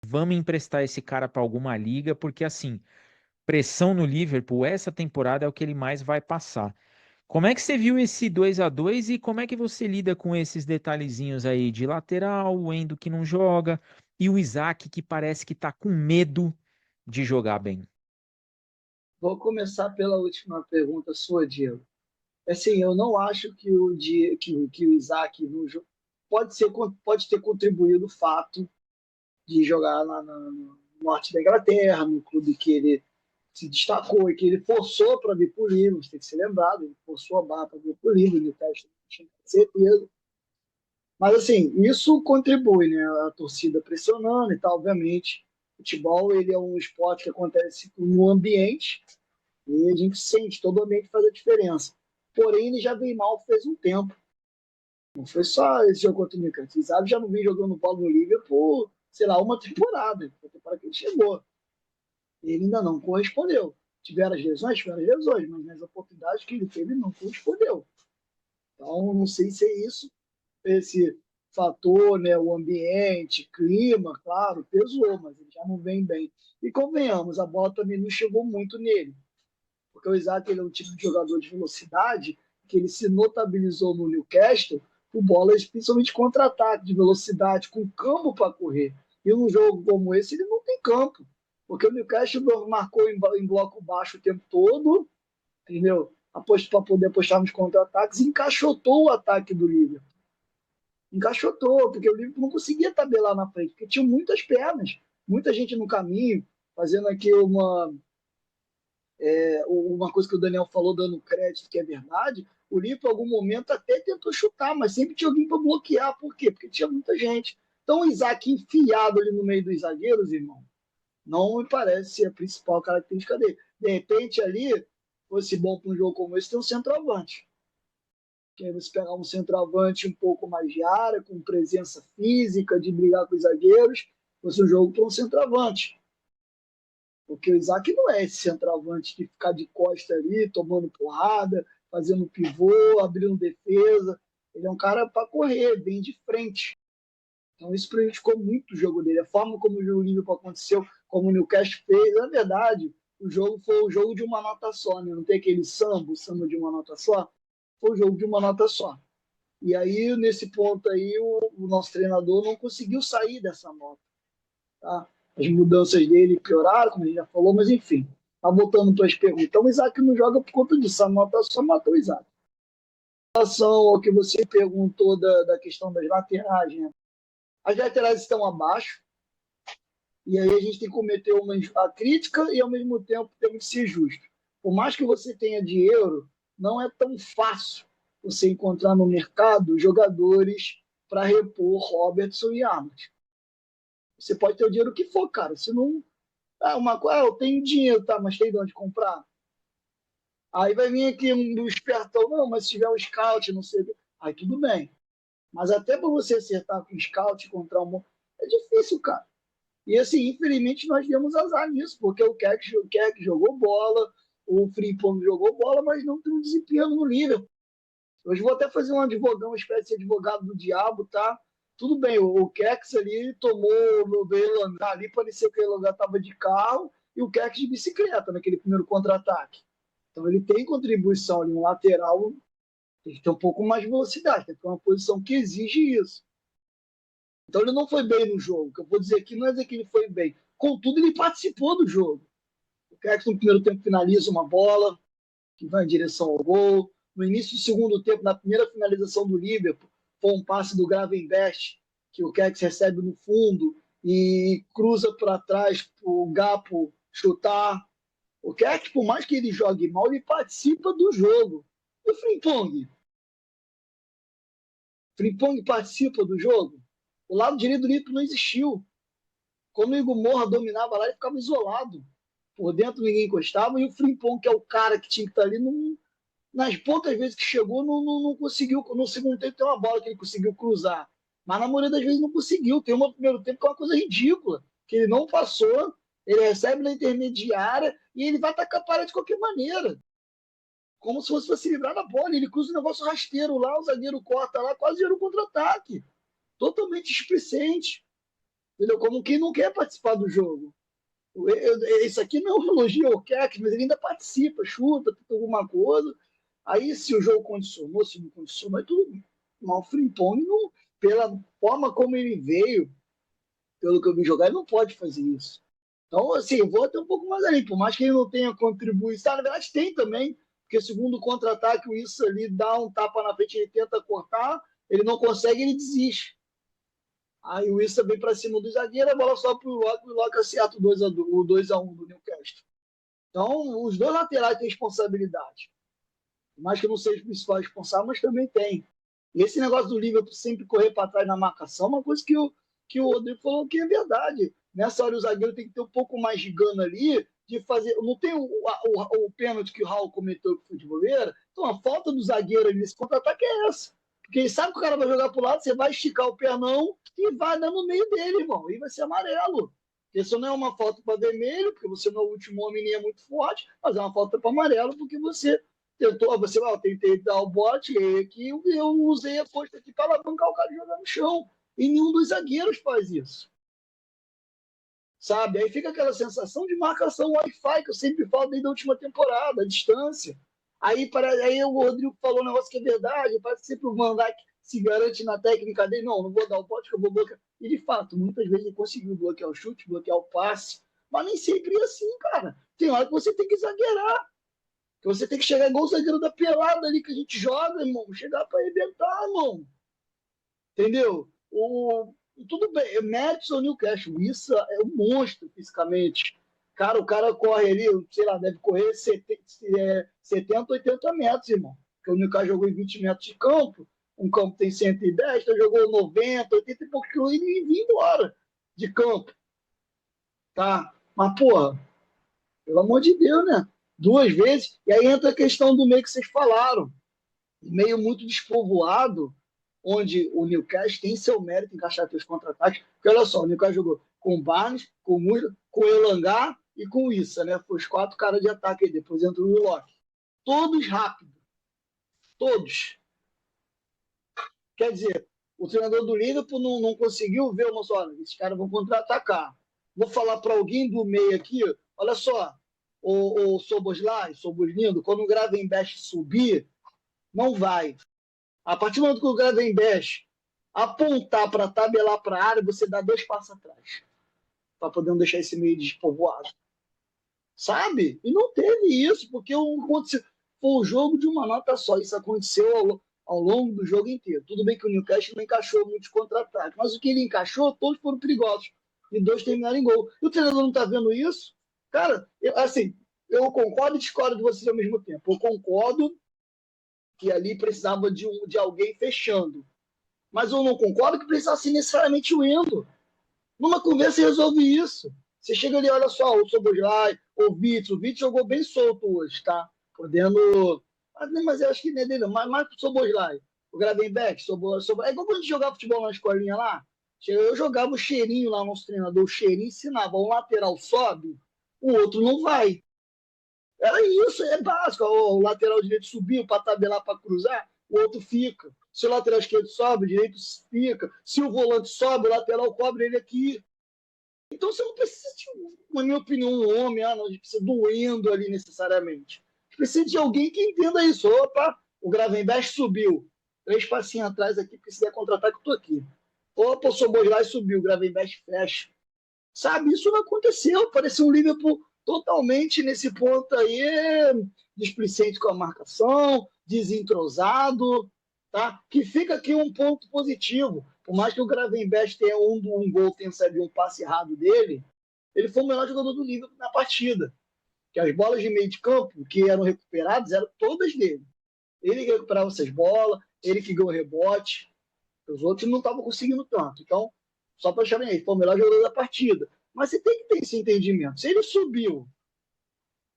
vamos emprestar esse cara para alguma liga, porque assim, pressão no Liverpool essa temporada é o que ele mais vai passar. Como é que você viu esse 2-2 e como é que você lida com esses detalhezinhos aí de lateral, o Endo que não joga e o Isaac que parece que tá com medo de jogar bem? Vou começar pela última pergunta sua, Diego. Assim, eu não acho que o Isaac pode ter contribuído o fato de jogar lá no norte da Inglaterra, no clube que ele se destacou e que ele forçou para vir para o Liverpool, tem que ser lembrado, ele forçou a barra para vir para o Liverpool, ele tinha certeza. Mas, assim, isso contribui, né? A torcida pressionando e tal, obviamente. Futebol, ele é um esporte que acontece no ambiente e a gente sente, todo ambiente faz a diferença. Porém, ele já vem mal faz um tempo. Não foi só esse jogo contra o Newcastle. O Zabi já não vem jogando bola no Liverpool por, sei lá, uma temporada. A temporada que ele chegou. Ele ainda não correspondeu. Tiveram as lesões, mas nas oportunidades que ele teve, ele não correspondeu. Então, não sei se é isso, esse fator, né, o ambiente, clima, claro, pesou, mas ele já não vem bem. E convenhamos, a bola também não chegou muito nele, porque o Isaac ele é um tipo de jogador de velocidade que ele se notabilizou no Newcastle por bolas, principalmente contra-ataque, de velocidade, com campo para correr. E num jogo como esse, ele não tem campo, porque o Newcastle marcou em bloco baixo o tempo todo, entendeu? Para poder apostar nos contra-ataques, e encaixotou o ataque do Liverpool. Encaixotou, porque o Liverpool não conseguia tabelar na frente, porque tinha muitas pernas, muita gente no caminho, fazendo aqui uma coisa que o Daniel falou, dando crédito, que é verdade. O Liverpool, em algum momento, até tentou chutar, mas sempre tinha alguém para bloquear. Por quê? Porque tinha muita gente. Então, o Isaac enfiado ali no meio dos zagueiros, irmão, não me parece ser a principal característica dele. De repente, ali, fosse bom para um jogo como esse, ter um centroavante. Que aí você pegar um centroavante um pouco mais de área, com presença física, de brigar com os zagueiros, fosse um jogo para um centroavante. Porque o Isaac não é esse centroavante de ficar de costa ali, tomando porrada, fazendo pivô, abrindo defesa. Ele é um cara para correr, bem de frente. Então isso prejudicou muito o jogo dele. A forma como o Liverpool aconteceu, como o Newcastle fez, na verdade, o jogo foi o jogo de uma nota só, né? Não tem aquele samba, o samba de uma nota só. Foi o jogo de uma nota só. E aí, nesse ponto aí, o nosso treinador não conseguiu sair dessa nota. Tá? As mudanças dele pioraram, como a gente já falou, mas enfim. Mas voltando para as perguntas. Então, o Isaac não joga por conta disso. A nota só matou o Isaac. Em relação ao que você perguntou da questão das laterais, né? As laterais estão abaixo. E aí a gente tem que cometer a crítica e, ao mesmo tempo, temos que ser justo. Por mais que você tenha dinheiro, não é tão fácil você encontrar no mercado jogadores para repor Robertson e Arnold. Você pode ter o dinheiro que for, cara. Se não... eu tenho dinheiro, tá? Mas tem de onde comprar? Aí vai vir aqui um espertão, não, mas se tiver um scout, não sei. Aí tudo bem. Mas até para você acertar com o scout, encontrar é difícil, cara. E assim, infelizmente, nós demos azar nisso, porque o Keck jogou bola, o Frimpong jogou bola, mas não tem um desempenho no Liverpool. Hoje vou até fazer um advogado, uma espécie de advogado do diabo, tá? Tudo bem, o Keck ali tomou o Elangar ali, parecia que o Elangar estava de carro, e o Keck de bicicleta naquele primeiro contra-ataque. Então ele tem contribuição ali, um lateral tem que ter um pouco mais de velocidade, tem que ter uma posição que exige isso. Então ele não foi bem no jogo. O que eu vou dizer aqui não é dizer que ele foi bem. Contudo, ele participou do jogo. O Keck no primeiro tempo finaliza uma bola que vai em direção ao gol. No início do segundo tempo, na primeira finalização do Liverpool, foi um passe do Gravenberch, que o Keck recebe no fundo e cruza para trás para o Gapo chutar. O Keck, por mais que ele jogue mal, ele participa do jogo. E o Frimpong? Frimpong participa do jogo? O lado direito do Liverpool não existiu. Quando o Igor Morra dominava lá, ele ficava isolado. Por dentro ninguém encostava. E o Frimpong, que é o cara que tinha que estar ali, nas poucas vezes que chegou, não conseguiu. No segundo tempo tem uma bola que ele conseguiu cruzar. Mas na maioria das vezes não conseguiu. Tem uma no primeiro tempo que é uma coisa ridícula. Que ele não passou, ele recebe na intermediária e ele vai atacar a parede de qualquer maneira. Como se fosse para se livrar da bola. Ele cruza um negócio rasteiro lá, o zagueiro corta lá, quase gera um contra-ataque. Totalmente displicente, entendeu? Como quem não quer participar do jogo. Isso aqui não é um elogio ao Keck, mas ele ainda participa, chuta, tenta alguma coisa. Aí, se o jogo condicionou, se não condicionou, é tudo. Mas o Frimpong, pela forma como ele veio, pelo que eu vi jogar, ele não pode fazer isso. Então, assim, eu vou até um pouco mais ali, por mais que ele não tenha contribuição. Na verdade, tem também, porque segundo o contra-ataque, o Issa ali dá um tapa na frente, ele tenta cortar, ele não consegue, ele desiste. Aí o Issa vem para cima do zagueiro, a bola sobe para o Locke, e o Locke acerta o 2-1 do Newcastle. Então, os dois laterais têm responsabilidade. Mais que não seja o principal responsável, mas também tem. E esse negócio do Liverpool sempre correr para trás na marcação é uma coisa que o Rodrigo falou que é verdade. Nessa hora o zagueiro tem que ter um pouco mais de gana ali, de fazer. Não tem o pênalti que o Raul cometeu com o futeboleiro? Então a falta do zagueiro ali nesse contra-ataque é essa. Porque ele sabe que o cara vai jogar para o lado, você vai esticar o pernão e vai dar no meio dele, irmão. E vai ser amarelo. Isso não é uma falta para vermelho, porque você não é o último homem nem é muito forte, mas é uma falta para amarelo, porque você tentou, tentei dar o bote, e aqui eu usei a força aqui para alavancar o cara e jogar no chão. E nenhum dos zagueiros faz isso. Sabe? Aí fica aquela sensação de marcação Wi-Fi, que eu sempre falo desde a última temporada, a distância. Aí o Rodrigo falou um negócio que é verdade, parece que sempre o Van Dijk se garante na técnica dele, não vou dar o bote que eu vou bloquear. E de fato, muitas vezes ele conseguiu bloquear o chute, bloquear o passe, mas nem sempre é assim, cara. Tem hora que você tem que exagerar, que você tem que chegar igual o zagueiro da pelada ali que a gente joga, irmão, chegar para arrebentar, irmão. Entendeu? Tudo bem, Madison Newcastle, isso é um monstro fisicamente. Cara, o cara corre ali, sei lá, deve correr 70, 80 metros, irmão. Porque o Newcastle jogou em 20 metros de campo, um campo tem 110, então jogou 90, 80 e poucos quilômetros e vinha embora de campo. Tá? Mas, porra, pelo amor de Deus, né? 2 vezes, e aí entra a questão do meio que vocês falaram. Meio muito despovoado, onde o Newcastle tem seu mérito em encaixar seus contra-ataques. Porque olha só, o Newcastle jogou com o Barnes, com o Musa, com o Elangar e com o Issa, né? Foi os 4 caras de ataque aí, depois entrou o Locke. Todos rápidos. Todos. Quer dizer, o treinador do Liverpool não conseguiu ver uma só. Esses caras vão contra-atacar. Vou falar para alguém do meio aqui, olha só, o Soboslai, Soboslindo, quando o Gravenberch subir, não vai. A partir do momento que o Gravenberch apontar para tabelar para a área, você dá 2 passos atrás. Para poder não deixar esse meio despovoado. sabe? E não teve isso, porque foi um jogo de uma nota só. Isso aconteceu ao longo do jogo inteiro. Tudo bem que o Newcastle não encaixou muitos contra-ataques, mas o que ele encaixou, todos foram perigosos. E 2 terminaram em gol. E o treinador não está vendo isso? Cara, assim, eu concordo e discordo de vocês ao mesmo tempo. Eu concordo que ali precisava de alguém fechando. Mas eu não concordo que precisasse ser necessariamente o Endo. Numa conversa você resolve isso. Você chega ali, olha só, o Soboslai, o Vítor jogou bem solto hoje, tá? Podendo. Mas eu acho que não é dele, não. Mais pro Soboslai. O Gravenberg, é igual quando a gente jogava futebol na escolinha lá. Eu jogava o cheirinho lá, nosso treinador, o cheirinho ensinava. Um lateral sobe, o outro não vai. Era isso, é básico. O lateral direito subiu para tabelar, para cruzar, o outro fica. Se o lateral esquerdo sobe, o direito fica. Se o volante sobe, o lateral cobre ele aqui. Então você não precisa de, na minha opinião, um homem, não, a gente precisa doendo ali necessariamente. A gente precisa de alguém que entenda isso. Opa, o Gravenberch subiu. 3 passinhos atrás aqui, porque se der contra-ataque, eu tô aqui. Opa, o Soboslai subiu, o Gravenberch fecha. Sabe, isso não aconteceu. Parecia um Liverpool totalmente nesse ponto aí, displicente com a marcação, desentrosado, tá? Que fica aqui um ponto positivo. Por mais que o Gravenberch tenha um gol, tenha saído um passe errado dele, ele foi o melhor jogador do Liverpool na partida. Que as bolas de meio de campo que eram recuperadas eram todas dele. Ele que recuperava essas bolas, ele que ganhou rebote. Os outros não estavam conseguindo tanto. Então, só para chamar ele, foi o melhor jogador da partida. Mas você tem que ter esse entendimento. Se ele subiu,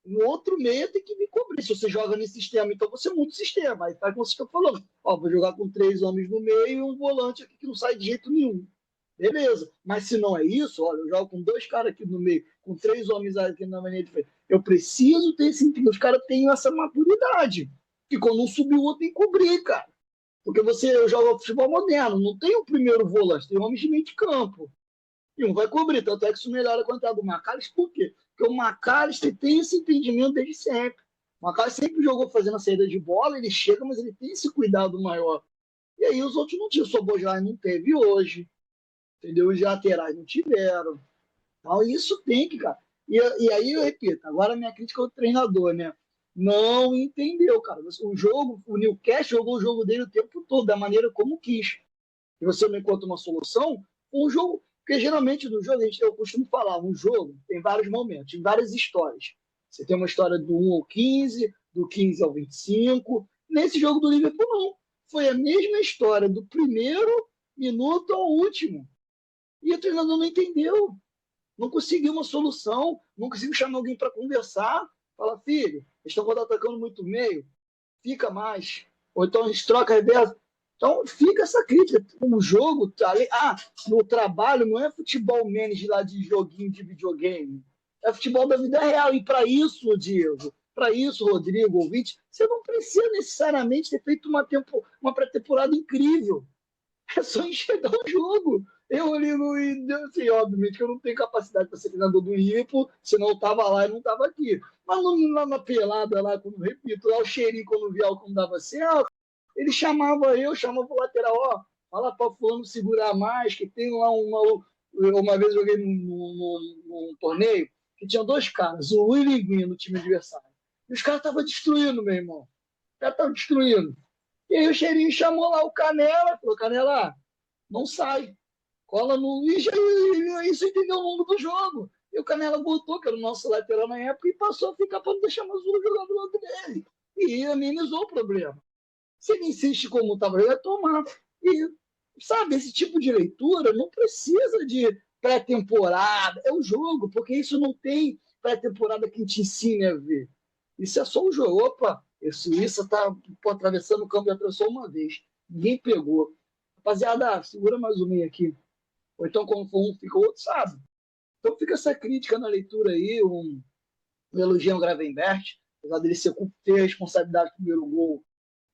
no outro meio tem que me cobrir. Se você joga nesse sistema, então você muda o sistema. Aí faz como você está falando. Vou jogar com 3 homens no meio e um volante aqui que não sai de jeito nenhum. Beleza. Mas se não é isso, olha, eu jogo com 2 caras aqui no meio, com 3 homens aqui na maneira de frente. Eu preciso ter esse entendimento. Os caras têm essa maturidade. Que quando um subir, o outro tem que cobrir, cara. Porque você joga futebol moderno, não tem o primeiro volante, tem homens de meio de campo. E um vai cobrir, tanto é que isso melhora a quantidade do McAllister. Por quê? Porque o McAllister tem esse entendimento desde sempre. O McAllister sempre jogou fazendo a saída de bola, ele chega, mas ele tem esse cuidado maior. E aí os outros não tinham. O Soboslai não teve hoje, entendeu? Os laterais não tiveram. Então isso tem que, cara. E aí eu repito, agora a minha crítica ao treinador, né? Não entendeu, cara. O Newcastle jogou o jogo dele o tempo todo, da maneira como quis. E você não encontra uma solução, um jogo. Porque geralmente no jogo, eu costumo falar, um jogo tem vários momentos, tem várias histórias. Você tem uma história do 1 ao 15, do 15 ao 25. Nesse jogo do Liverpool, não. Foi a mesma história do primeiro minuto ao último. E o treinador não entendeu. Não conseguiu uma solução, não conseguiu chamar alguém para conversar. Fala, filho, eles estão contra-atacando muito meio, fica mais. Ou então a gente troca a reversa. Então fica essa crítica. O jogo, no trabalho, não é futebol manager lá de joguinho de videogame. É futebol da vida real. E para isso, Diego, para isso, Rodrigo, ouvinte, você não precisa necessariamente ter feito uma pré-temporada incrível. É só enxergar o jogo. Eu ligo e, assim, obviamente que eu não tenho capacidade para ser treinador do Liverpool, senão eu estava lá e não estava aqui. Mas lá na pelada, lá, quando repito, lá o cheirinho, quando via como dava certo, ele chamava o lateral, fala para o fulano segurar mais, que tem lá uma vez eu joguei num torneio que tinha 2 caras, o Luiz Linguinha no time adversário. E os caras estavam destruindo, meu irmão. Os caras estavam destruindo. E aí o cheirinho chamou lá o Canela, falou, Canela, não sai. Cola no... E isso entendeu o longo do jogo. E o Canela botou, que era o nosso lateral na época, e passou a ficar para não deixar mais um jogador do lado dele. E amenizou o problema. Se ele insiste como estava, ele vai tomar. E, sabe, esse tipo de leitura não precisa de pré-temporada. É o jogo, porque isso não tem pré-temporada que te ensine a ver. Isso é só o jogo. Opa, a Suíça está atravessando o campo e atravessou uma vez. Ninguém pegou. Rapaziada, segura mais um meio aqui. Ou então, quando for um, fica o outro, sabe? Então fica essa crítica na leitura aí, um elogio ao Gravenberch, apesar dele ter a responsabilidade do primeiro gol.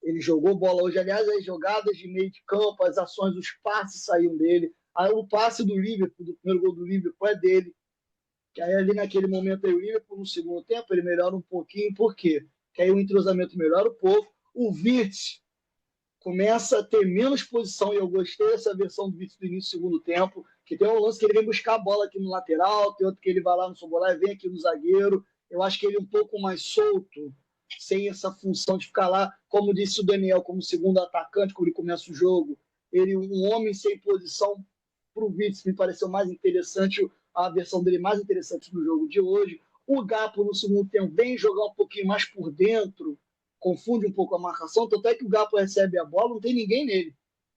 Ele jogou bola hoje. Aliás, as jogadas de meio de campo, as ações, os passes saíam dele. O passe do Liverpool, do primeiro gol do Liverpool, é dele. Que aí ali naquele momento aí, o Liverpool, no segundo tempo, ele melhora um pouquinho. Por quê? Que aí o entrosamento melhora um pouco. O Wirtz começa a ter menos posição, e eu gostei dessa versão do Wirtz do início do segundo tempo, que tem um lance que ele vem buscar a bola aqui no lateral, tem outro que ele vai lá no Soboslai, vem aqui no zagueiro, Eu acho que ele é um pouco mais solto, sem essa função de ficar lá, como disse o Daniel, como segundo atacante, quando ele começa o jogo. Ele, um homem sem posição para o Vitesse, me pareceu mais interessante, a versão dele mais interessante no jogo de hoje. O Gappo, no segundo tempo, vem jogar um pouquinho mais por dentro, confunde um pouco a marcação, tanto é que o Gappo recebe a bola, não tem ninguém nele.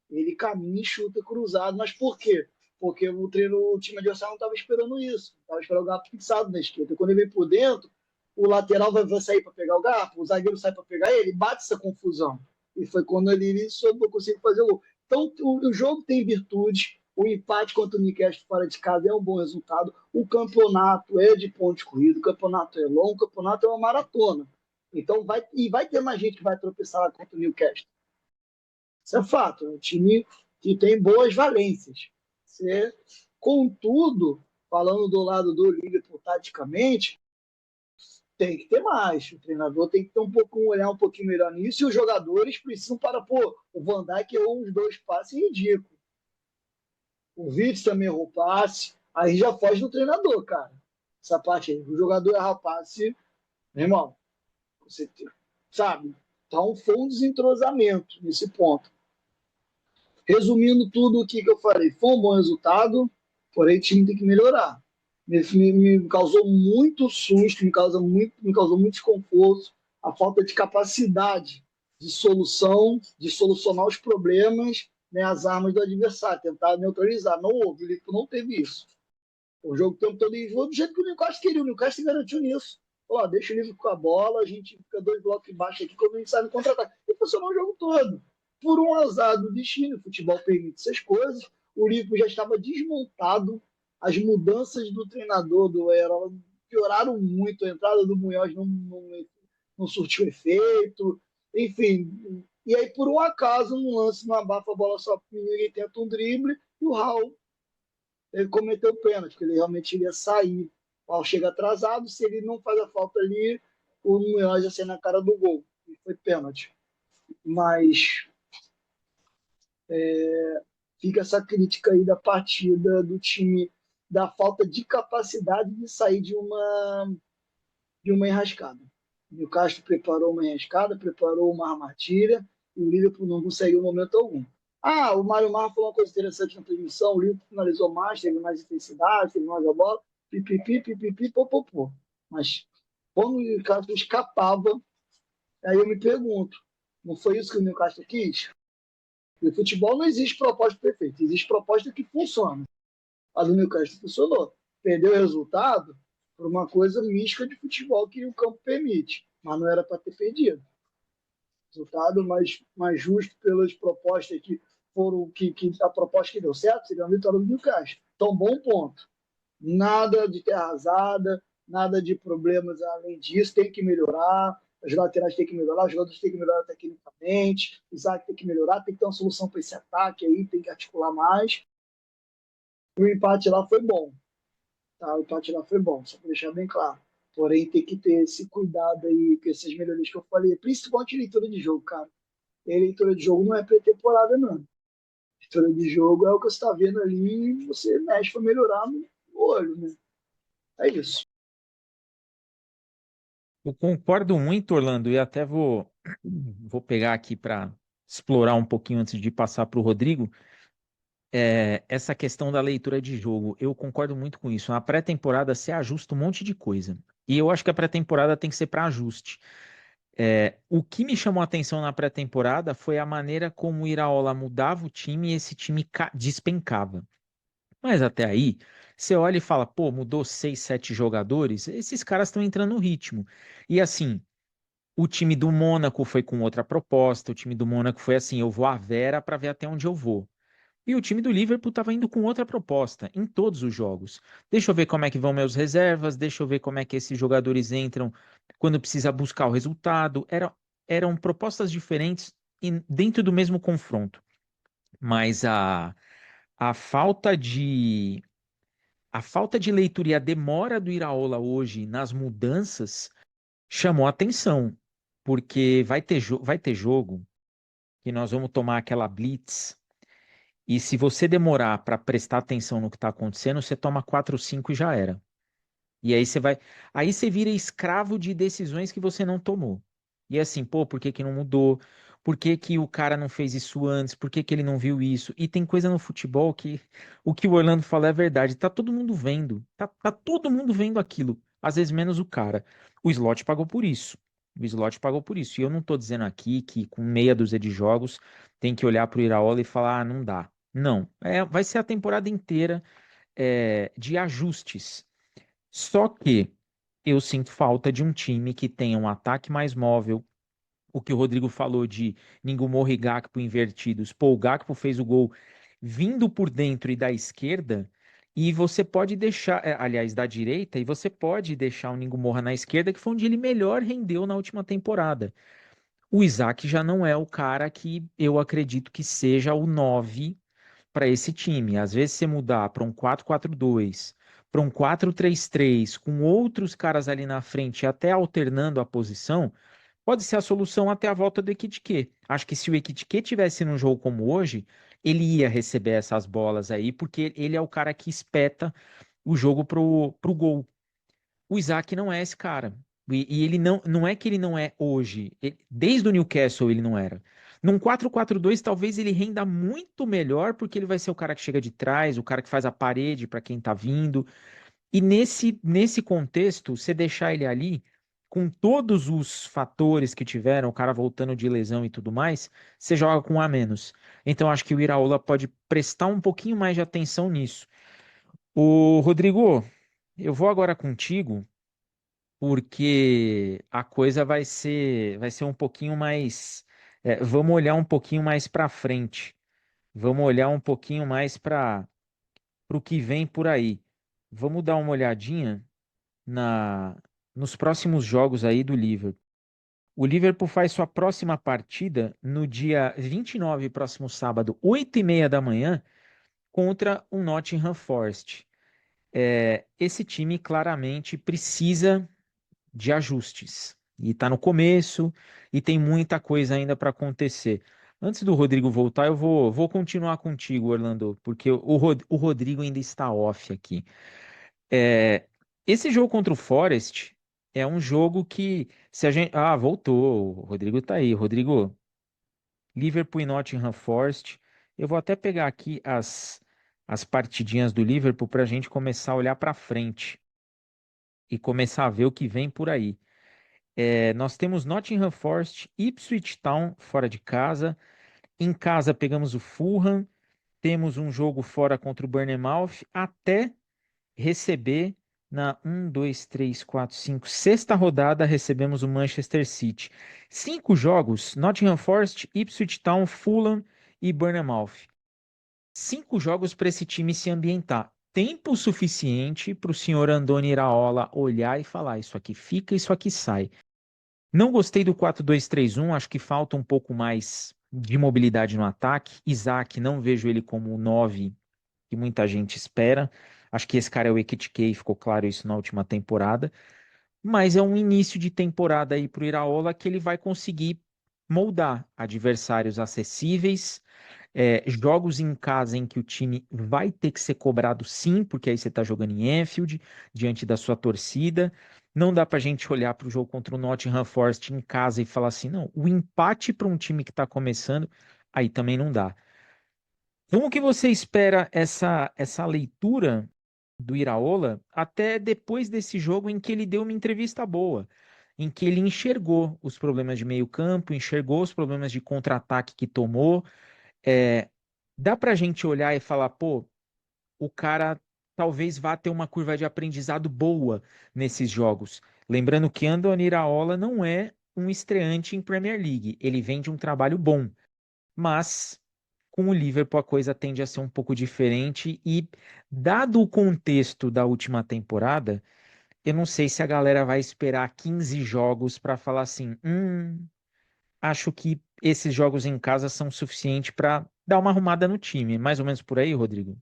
Ele caminha e chuta cruzado. Mas por quê? Porque o time adversário não estava esperando isso. Estava esperando o Gappo fixado na esquerda. Quando ele vem por dentro, o lateral vai sair para pegar o Gappo, o zagueiro sai para pegar ele, bate essa confusão. E foi quando ele soube conseguir fazer o gol. Então, o jogo tem virtudes. O empate contra o Newcastle fora de casa é um bom resultado. O campeonato é de pontos corridos, o campeonato é longo, o campeonato é uma maratona. Então, vai ter mais gente que vai tropeçar lá contra o Newcastle. Isso é fato. É um time que tem boas valências. Contudo, falando do lado do Liverpool taticamente, tem que ter mais. O treinador tem que ter olhar um pouquinho melhor nisso e os jogadores precisam o Van Dijk errou uns 2 passes ridículos. O Vitz também errou passe. Aí já foge do treinador, cara. Essa parte aí. O jogador erra passe, meu irmão, você sabe? Então foi um desentrosamento nesse ponto. Resumindo tudo o que eu falei, foi um bom resultado, porém o time tem que melhorar. Me causou muito susto, me causou muito desconforto a falta de capacidade de solucionar os problemas, né, as armas do adversário, tentar neutralizar. Não houve, o Liverpool não teve isso. O jogo tempo todo do jeito que o Newcastle queria, o Newcastle garantiu nisso. Ó, deixa o Liverpool com a bola, a gente fica 2 blocos embaixo aqui quando a gente sai no contra-ataque. E funcionou o jogo todo. Por um azar do destino, o futebol permite essas coisas. O Liverpool já estava desmontado. As mudanças do treinador do Era pioraram muito. A entrada do Munhoz não surtiu efeito. Enfim. E aí, por um acaso, um lance, uma abafa, a bola só ninguém tenta um drible e o Raul ele cometeu o pênalti, porque ele realmente iria sair. Ao chega atrasado, se ele não faz a falta ali, o Munhoz ia ser na cara do gol. E foi pênalti. Mas fica essa crítica aí da partida do time, da falta de capacidade de sair de uma enrascada. O Newcastle preparou uma enrascada, preparou uma armadilha, e o Liverpool não conseguiu momento algum. O Mário Marra falou uma coisa interessante na transmissão, o Liverpool finalizou mais, teve mais intensidade, teve mais a bola, pipipi, popopô. Mas quando o Newcastle escapava, aí eu me pergunto, não foi isso que o Newcastle quis? No futebol não existe proposta perfeita, existe proposta que funciona. A do Newcastle funcionou. Perdeu o resultado por uma coisa mística de futebol que o campo permite, mas não era para ter perdido. Resultado mais justo pelas propostas que foram a proposta que deu certo seria a vitória do Newcastle. Então, bom ponto. Nada de terra arrasada, nada de problemas além disso, tem que melhorar. As laterais têm que melhorar, os jogadores têm que melhorar tecnicamente, o Isaac tem que melhorar, tem que ter uma solução para esse ataque aí, tem que articular mais. O empate lá foi bom. Tá? O empate lá foi bom, só para deixar bem claro. Porém, tem que ter esse cuidado aí com essas melhorias que eu falei, principalmente leitura de jogo, cara. E leitura de jogo não é pré-temporada, não. Leitura de jogo é o que você está vendo ali e você mexe para melhorar no olho, né? É isso. Eu concordo muito, Orlando, e até vou pegar aqui para explorar um pouquinho antes de passar para o Rodrigo. Essa questão da leitura de jogo, eu concordo muito com isso. Na pré-temporada se ajusta um monte de coisa. E eu acho que a pré-temporada tem que ser para ajuste. O que me chamou a atenção na pré-temporada foi a maneira como o Iraola mudava o time e esse time despencava. Mas até aí, você olha e fala, pô, mudou 6, 7 jogadores, esses caras estão entrando no ritmo. E assim, o time do Mônaco foi com outra proposta, o time do Mônaco foi assim, eu vou à Vera para ver até onde eu vou. E o time do Liverpool estava indo com outra proposta em todos os jogos. Deixa eu ver como é que vão meus reservas, deixa eu ver como é que esses jogadores entram quando precisa buscar o resultado. Eram propostas diferentes dentro do mesmo confronto. Mas a falta de leitura e a demora do Iraola hoje nas mudanças chamou a atenção, porque vai ter jogo que nós vamos tomar aquela blitz. E se você demorar para prestar atenção no que está acontecendo, você toma 4, 5 e já era. E aí você vira escravo de decisões que você não tomou. E assim, pô, por que que não mudou? Por que que o cara não fez isso antes? Por que que ele não viu isso? E tem coisa no futebol que o que o Orlando fala é verdade. Tá todo mundo vendo. Tá todo mundo vendo aquilo. Às vezes menos o cara. O Slot pagou por isso. O Slot pagou por isso. E eu não tô dizendo aqui que com meia dúzia de jogos tem que olhar pro Iraola e falar, ah, não dá. Não. Vai ser a temporada inteira de ajustes. Só que eu sinto falta de um time que tenha um ataque mais móvel. O que o Rodrigo falou de Ningumorro e Gakpo invertidos. Pô, o Gakpo fez o gol vindo por dentro e da esquerda, e você pode deixar, aliás, da direita, e você pode deixar o Ningumorra na esquerda, que foi onde ele melhor rendeu na última temporada. O Isaac já não é o cara que eu acredito que seja o 9 para esse time. Às vezes você mudar para um 4-4-2, para um 4-3-3, com outros caras ali na frente, até alternando a posição, pode ser a solução até a volta do Ekitike. Acho que se o Ekitike tivesse num jogo como hoje, ele ia receber essas bolas aí, porque ele é o cara que espeta o jogo pro gol. O Isaac não é esse cara. E ele não é que ele não é hoje. Desde o Newcastle ele não era. Num 4-4-2, talvez ele renda muito melhor, porque ele vai ser o cara que chega de trás, o cara que faz a parede para quem tá vindo. E nesse contexto, você deixar ele ali, com todos os fatores que tiveram, o cara voltando de lesão e tudo mais, você joga com um a menos. Então acho que o Iraola pode prestar um pouquinho mais de atenção nisso. O Rodrigo, eu vou agora contigo porque a coisa vai ser um pouquinho mais. Vamos olhar um pouquinho mais para frente. Vamos olhar um pouquinho mais para o que vem por aí. Vamos dar uma olhadinha nos próximos jogos aí do Liverpool. O Liverpool faz sua próxima partida no dia 29, próximo sábado, 8h30 da manhã, contra o Nottingham Forest. Esse time claramente precisa de ajustes. E está no começo e tem muita coisa ainda para acontecer. Antes do Rodrigo voltar, eu vou continuar contigo, Orlando, porque o Rodrigo ainda está off aqui. É, esse jogo contra o Forest é um jogo que, se a gente. Ah, voltou. O Rodrigo tá aí. Rodrigo, Liverpool e Nottingham Forest. Eu vou até pegar aqui as partidinhas do Liverpool para a gente começar a olhar para frente e começar a ver o que vem por aí. Nós temos Nottingham Forest, Ipswich Town fora de casa. Em casa pegamos o Fulham. Temos um jogo fora contra o Bournemouth até receber na 1, 2, 3, 4, 5, sexta rodada, recebemos o Manchester City. 5 jogos: Nottingham Forest, Ipswich Town, Fulham e Bournemouth. 5 jogos para esse time se ambientar. Tempo suficiente para o senhor Andoni Iraola olhar e falar: isso aqui fica, isso aqui sai. Não gostei do 4-2-3-1, acho que falta um pouco mais de mobilidade no ataque. Isaac, não vejo ele como o 9 que muita gente espera. Acho que esse cara é o Ekitike, ficou claro isso na última temporada. Mas é um início de temporada aí para o Iraola que ele vai conseguir moldar adversários acessíveis, jogos em casa em que o time vai ter que ser cobrado sim, porque aí você está jogando em Anfield, diante da sua torcida. Não dá para a gente olhar para o jogo contra o Nottingham Forest em casa e falar assim, não, o empate para um time que está começando, aí também não dá. Como que você espera essa leitura do Iraola até depois desse jogo em que ele deu uma entrevista boa, em que ele enxergou os problemas de meio campo, enxergou os problemas de contra-ataque que tomou? É, Dá pra gente olhar e falar, pô, o cara talvez vá ter uma curva de aprendizado boa nesses jogos. Lembrando que Andoni Iraola não é um estreante em Premier League, ele vem de um trabalho bom, mas com o Liverpool a coisa tende a ser um pouco diferente e, dado o contexto da última temporada, eu não sei se a galera vai esperar 15 jogos para falar assim, acho que esses jogos em casa são suficientes para dar uma arrumada no time. Mais ou menos por aí, Rodrigo?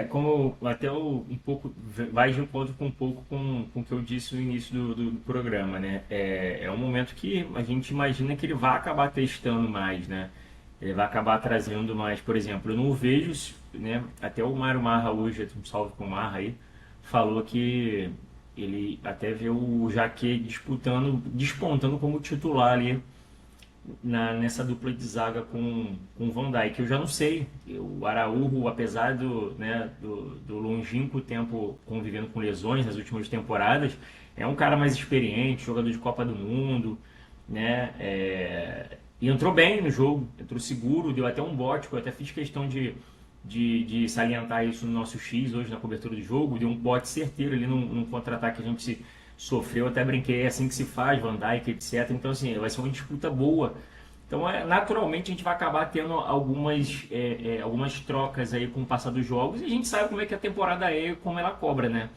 Como até um pouco vai de encontro com um pouco com o que eu disse no início do programa, né? É um momento que a gente imagina que ele vai acabar testando mais, né? Ele vai acabar trazendo mais, por exemplo, eu não vejo né, até o Mário Marra hoje, um salve pro Marra aí, falou que ele até vê o Jacquet despontando como titular ali nessa dupla de zaga com o Van Dijk. Eu já não sei, o Araújo, apesar do longínquo tempo convivendo com lesões nas últimas temporadas, é um cara mais experiente, jogador de Copa do Mundo, né? E entrou bem no jogo, entrou seguro, deu até um bote, eu até fiz questão de salientar isso no nosso X hoje na cobertura do jogo, deu um bote certeiro ali num contra-ataque que a gente sofreu, até brinquei, é assim que se faz, Van Dijk, etc. Então, assim, vai ser uma disputa boa. Então, naturalmente, a gente vai acabar tendo algumas trocas aí com o passar dos jogos, e a gente sabe como é que a temporada é, como ela cobra, né?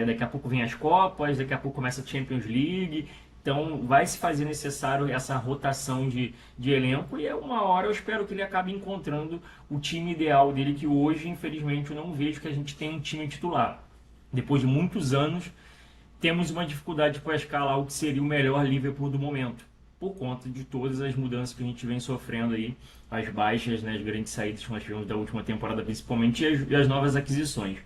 Daqui a pouco vem as Copas, daqui a pouco começa a Champions League, então vai se fazer necessário essa rotação de elenco, e uma hora eu espero que ele acabe encontrando o time ideal dele, que hoje, infelizmente, eu não vejo que a gente tem um time titular. Depois de muitos anos, temos uma dificuldade para escalar o que seria o melhor Liverpool do momento, por conta de todas as mudanças que a gente vem sofrendo aí, as baixas, né, as grandes saídas que nós tivemos da última temporada principalmente, e as novas aquisições.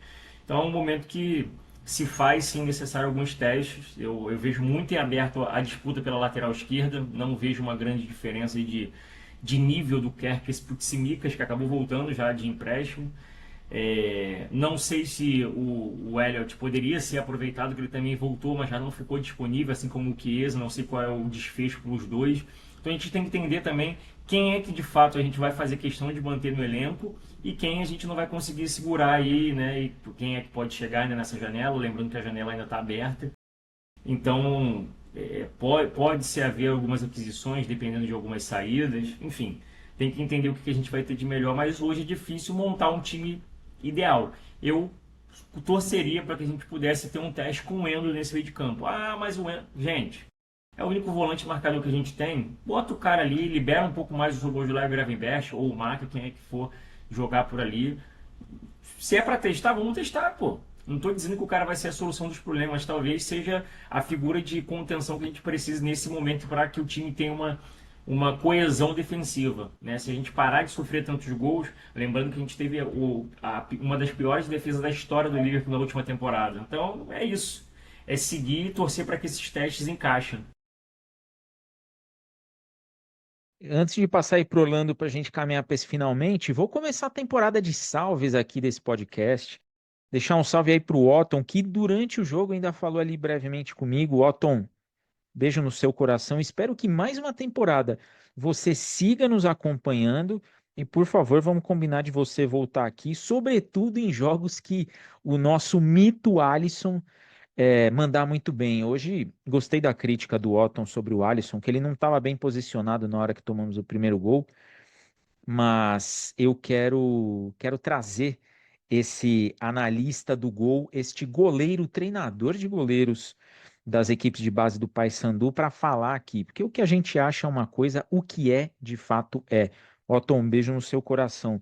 Então é um momento que se faz sim necessário alguns testes. Eu vejo muito em aberto a disputa pela lateral esquerda, não vejo uma grande diferença aí de nível do Kerkez para o Tsimikas, que acabou voltando já de empréstimo. Não sei se o Elliott poderia ser aproveitado, que ele também voltou, mas já não ficou disponível, assim como o Chiesa, não sei qual é o desfecho para os dois. Então a gente tem que entender também quem é que de fato a gente vai fazer questão de manter no elenco e quem a gente não vai conseguir segurar aí, né? E quem é que pode chegar ainda nessa janela, lembrando que a janela ainda está aberta. Então pode-se haver algumas aquisições, dependendo de algumas saídas, enfim, tem que entender o que a gente vai ter de melhor, mas hoje é difícil montar um time ideal. Eu torceria para que a gente pudesse ter um teste com o Endo nesse meio de campo. Ah, mas o Endo... Gente, é o único volante marcador que a gente tem. Bota o cara ali, libera um pouco mais o Szoboszlai e o Gravenberch, ou o Maka, quem é que for jogar por ali. Se é para testar, vamos testar, pô. Não estou dizendo que o cara vai ser a solução dos problemas, talvez seja a figura de contenção que a gente precisa nesse momento para que o time tenha uma coesão defensiva, né? Se a gente parar de sofrer tantos gols, lembrando que a gente teve uma das piores defesas da história do Liverpool na última temporada. Então é isso, é seguir e torcer para que esses testes encaixem. Antes de passar aí pro Orlando para a gente caminhar para esse finalmente, vou começar a temporada de salves aqui desse podcast. Deixar um salve aí pro Otton, que durante o jogo ainda falou ali brevemente comigo. Otton, beijo no seu coração. Espero que mais uma temporada você siga nos acompanhando. E, por favor, vamos combinar de você voltar aqui, sobretudo em jogos que o nosso mito Alisson mandar muito bem. Hoje, gostei da crítica do Otton sobre o Alisson, que ele não estava bem posicionado na hora que tomamos o primeiro gol, mas eu quero trazer esse analista do gol, este goleiro, treinador de goleiros das equipes de base do Paysandu para falar aqui, porque o que a gente acha é uma coisa, o que é, de fato é. Otton, um beijo no seu coração.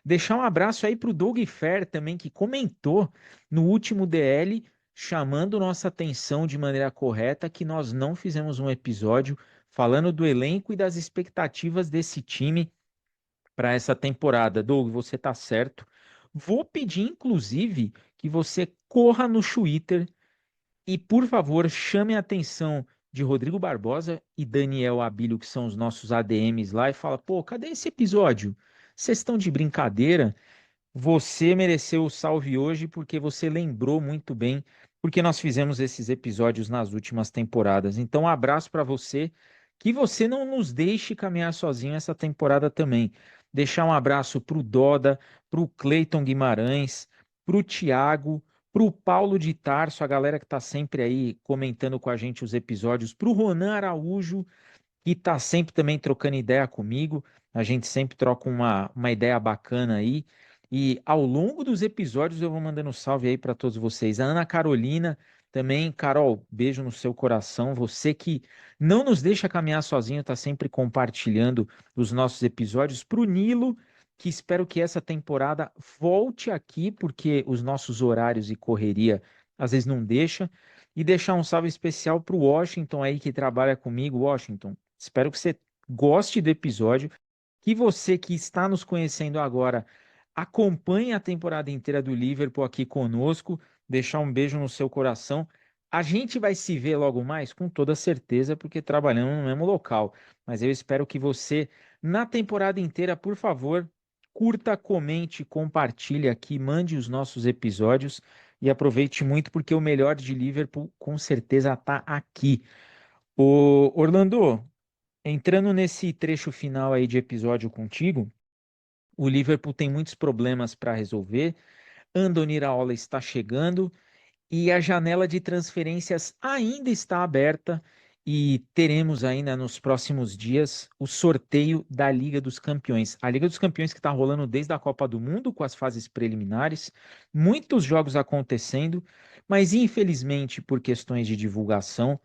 Deixar um abraço aí para o Doug Fer também, que comentou no último DL, chamando nossa atenção de maneira correta, que nós não fizemos um episódio falando do elenco e das expectativas desse time para essa temporada. Doug, você tá certo. Vou pedir, inclusive, que você corra no Twitter e, por favor, chame a atenção de Rodrigo Barbosa e Daniel Abílio, que são os nossos ADMs lá, e fala: pô, cadê esse episódio? Vocês estão de brincadeira? Você mereceu o salve hoje porque você lembrou muito bem, porque nós fizemos esses episódios nas últimas temporadas. Então, um abraço para você, que você não nos deixe caminhar sozinho essa temporada também. Deixar um abraço para o Doda, para o Cleiton Guimarães, para o Thiago, para o Paulo de Tarso, a galera que está sempre aí comentando com a gente os episódios, para o Ronan Araújo, que está sempre também trocando ideia comigo. A gente sempre troca uma ideia bacana aí. E ao longo dos episódios eu vou mandando salve aí para todos vocês. A Ana Carolina também, Carol, beijo no seu coração. Você que não nos deixa caminhar sozinho, está sempre compartilhando os nossos episódios. Para o Nilo, que espero que essa temporada volte aqui, porque os nossos horários e correria às vezes não deixa. E deixar um salve especial para o Washington aí que trabalha comigo. Washington, espero que você goste do episódio, que você que está nos conhecendo agora Acompanhe a temporada inteira do Liverpool aqui conosco, deixar um beijo no seu coração. A gente vai se ver logo mais, com toda certeza, porque trabalhamos no mesmo local. Mas eu espero que você, na temporada inteira, por favor, curta, comente, compartilhe aqui, mande os nossos episódios e aproveite muito, porque o melhor de Liverpool com certeza está aqui. Ô, Orlando, entrando nesse trecho final aí de episódio contigo, o Liverpool tem muitos problemas para resolver. Andoni Iraola está chegando e a janela de transferências ainda está aberta e teremos ainda nos próximos dias o sorteio da Liga dos Campeões. A Liga dos Campeões que está rolando desde a Copa do Mundo com as fases preliminares, muitos jogos acontecendo, mas infelizmente por questões de divulgação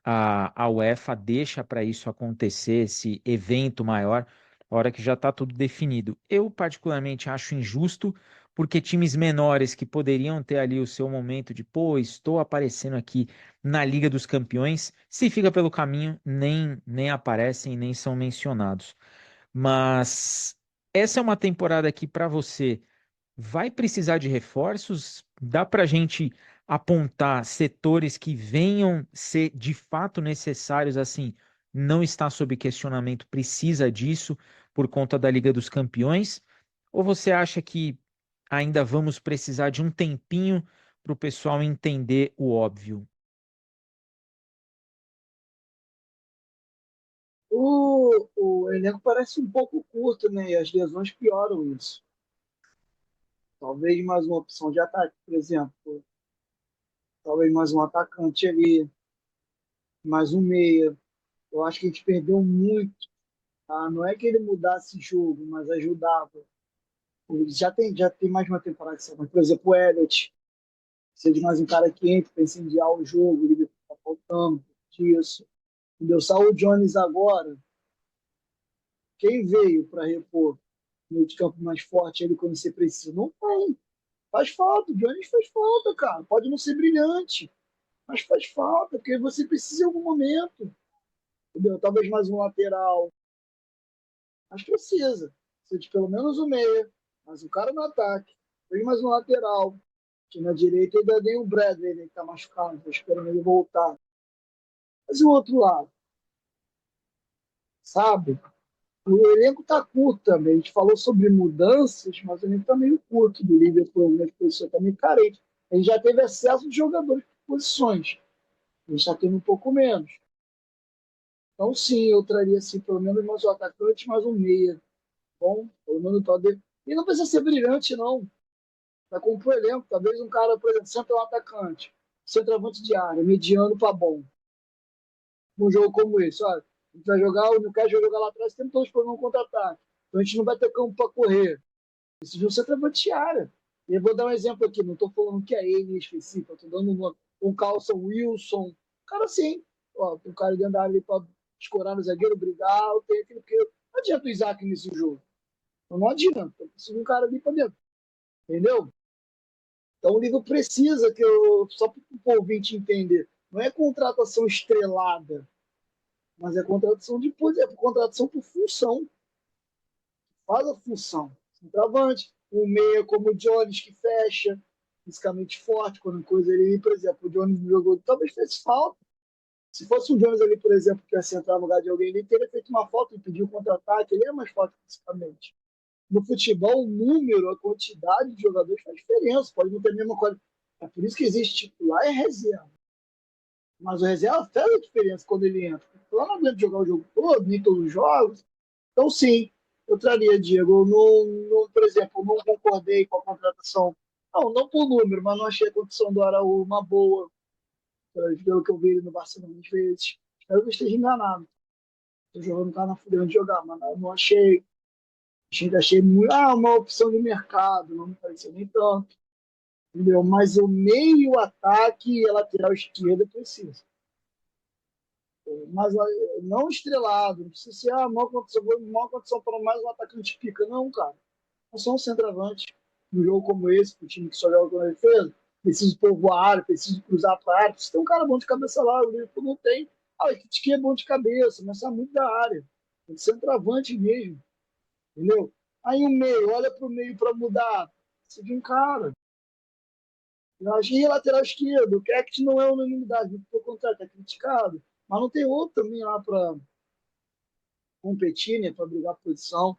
a UEFA deixa para isso acontecer, esse evento maior, a hora que já está tudo definido. Eu, particularmente, acho injusto, porque times menores que poderiam ter ali o seu momento de, pô, estou aparecendo aqui na Liga dos Campeões, se fica pelo caminho, nem aparecem, nem são mencionados. Mas essa é uma temporada que, para você, vai precisar de reforços? Dá para a gente apontar setores que venham ser de fato necessários, assim, não está sob questionamento, precisa disso por conta da Liga dos Campeões? Ou você acha que ainda vamos precisar de um tempinho para o pessoal entender o óbvio? O elenco parece um pouco curto, né? E as lesões pioram isso. Talvez mais uma opção de ataque, por exemplo. Talvez mais um atacante ali, mais um meia. Eu acho que a gente perdeu muito. Tá? Não é que ele mudasse jogo, mas ajudava. Ele já tem mais uma temporada. Mas, por exemplo, o Elliot, precisa de mais um cara que entre para incendiar o jogo. Ele está faltando disso. Entendeu? Só o Jones agora. Quem veio para repor no meio de campo mais forte ele quando você precisa? Não tem. Faz falta. O Jones faz falta, cara. Pode não ser brilhante, mas faz falta, porque você precisa em algum momento. Entendeu? Talvez mais um lateral. Mas precisa. Precisa de pelo menos um meia, mais um cara no ataque. Tem mais um lateral. Que na direita ainda tem o Bradley, né, que tá machucado. Tô esperando ele voltar. Mas e o outro lado? Sabe? O elenco está curto também. A gente falou sobre mudanças, mas o elenco está meio curto do Liverpool, algumas posições está meio carente. A gente já teve excesso de jogadores por posições. A gente está tendo um pouco menos. Então, sim, eu traria assim, pelo menos mais um atacante, mais um meia. Bom, pelo menos talvez. E não precisa ser brilhante, não. Vai compor elenco. Talvez um cara, por exemplo, centro um atacante, centroavante de área, mediano para bom. Um jogo como esse, olha, a gente vai jogar, o Newcastle vai jogar lá atrás, tem todos para um contra-ataque. Então a gente não vai ter campo para correr. Esse jogo centroavante de área. E eu vou dar um exemplo aqui, não estou falando que é ele em específico, estou dando um Carlson Wilson. Cara, sim, ó, tem um cara dentro da área ali para escorar no zagueiro, brigar, tem aquilo que. Não adianta o Isaac nesse jogo. Então, não adianta. Eu preciso de um cara ali para dentro. Entendeu? Então o livro precisa que eu. Só para o ouvinte entender. Não é contratação estrelada, mas é contratação de é contratação por função. Faz a função. Centroavante, um meia como o Jones que fecha, fisicamente forte, quando coisa ele, por exemplo, o Jones jogou, talvez fez falta. Se fosse o Jones ali, por exemplo, que ia sentar no lugar de alguém, ele teria feito uma falta e pediu contra-ataque, ele é mais forte fisicamente. No futebol, o número, a quantidade de jogadores faz diferença, pode não ter a mesma qualidade. É por isso que existe titular e reserva. Mas o reserva faz a diferença quando ele entra. Lá não adianta jogar o jogo todo, nem todos os jogos. Então, sim, eu traria, Diego. Eu não, por exemplo, não concordei com a contratação. Não por número, mas não achei a condição do Araújo uma boa. Pelo que eu vi ele no Barcelona às vezes. Espero que eu esteja enganado. Estou jogando o cara na fudendo de jogar, mas não achei. Achei muito. Uma opção de mercado, não me pareceu nem tanto. Entendeu? Mas o meio ataque e a lateral esquerda precisa. Mas não estrelado, não precisa ser mal condição para mais um atacante pica, não, cara. É só um centroavante. Num jogo como esse, para o time que só joga com a defesa, preciso povoar a área, preciso cruzar para a área. Se tem um cara bom de cabeça lá, o Liverpool não tem. O Ekitike é bom de cabeça, mas sabe muito da área. Tem centroavante mesmo, entendeu? Aí o meio, olha para o meio para mudar. Precisa de um cara. Eu acho que lateral esquerdo, o Kekt não é unanimidade, pelo contrário, está criticado. Mas não tem outro também lá para competir, né, para brigar por posição.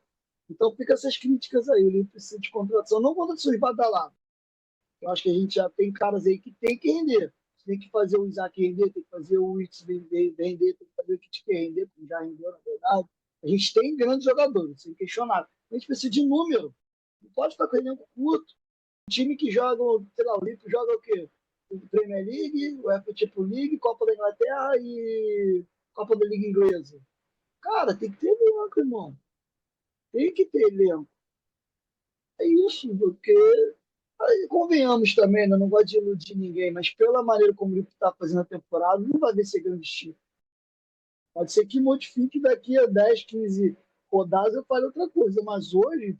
Então fica essas críticas aí. Ele precisa de contratação, não contratações badaladas. Eu acho que a gente já tem caras aí que tem que render. Tem que fazer o Isaac render, tem que fazer o Witz render, tem que fazer o Kit render, como já rendeu, na verdade. A gente tem grandes jogadores, sem questionar. A gente precisa de número. Não pode ficar com elenco curto. Um time que joga, sei lá, o Liverpool joga o quê? O Premier League, o FA Champions League, Copa da Inglaterra e Copa da Liga Inglesa. Cara, tem que ter elenco, irmão. Tem que ter elenco. É isso, porque aí, convenhamos também, né? Não gosto de iludir ninguém, mas pela maneira como ele está fazendo a temporada, não vai descer grande estilo. Pode ser que modifique daqui a 10, 15 rodadas eu fale outra coisa, mas hoje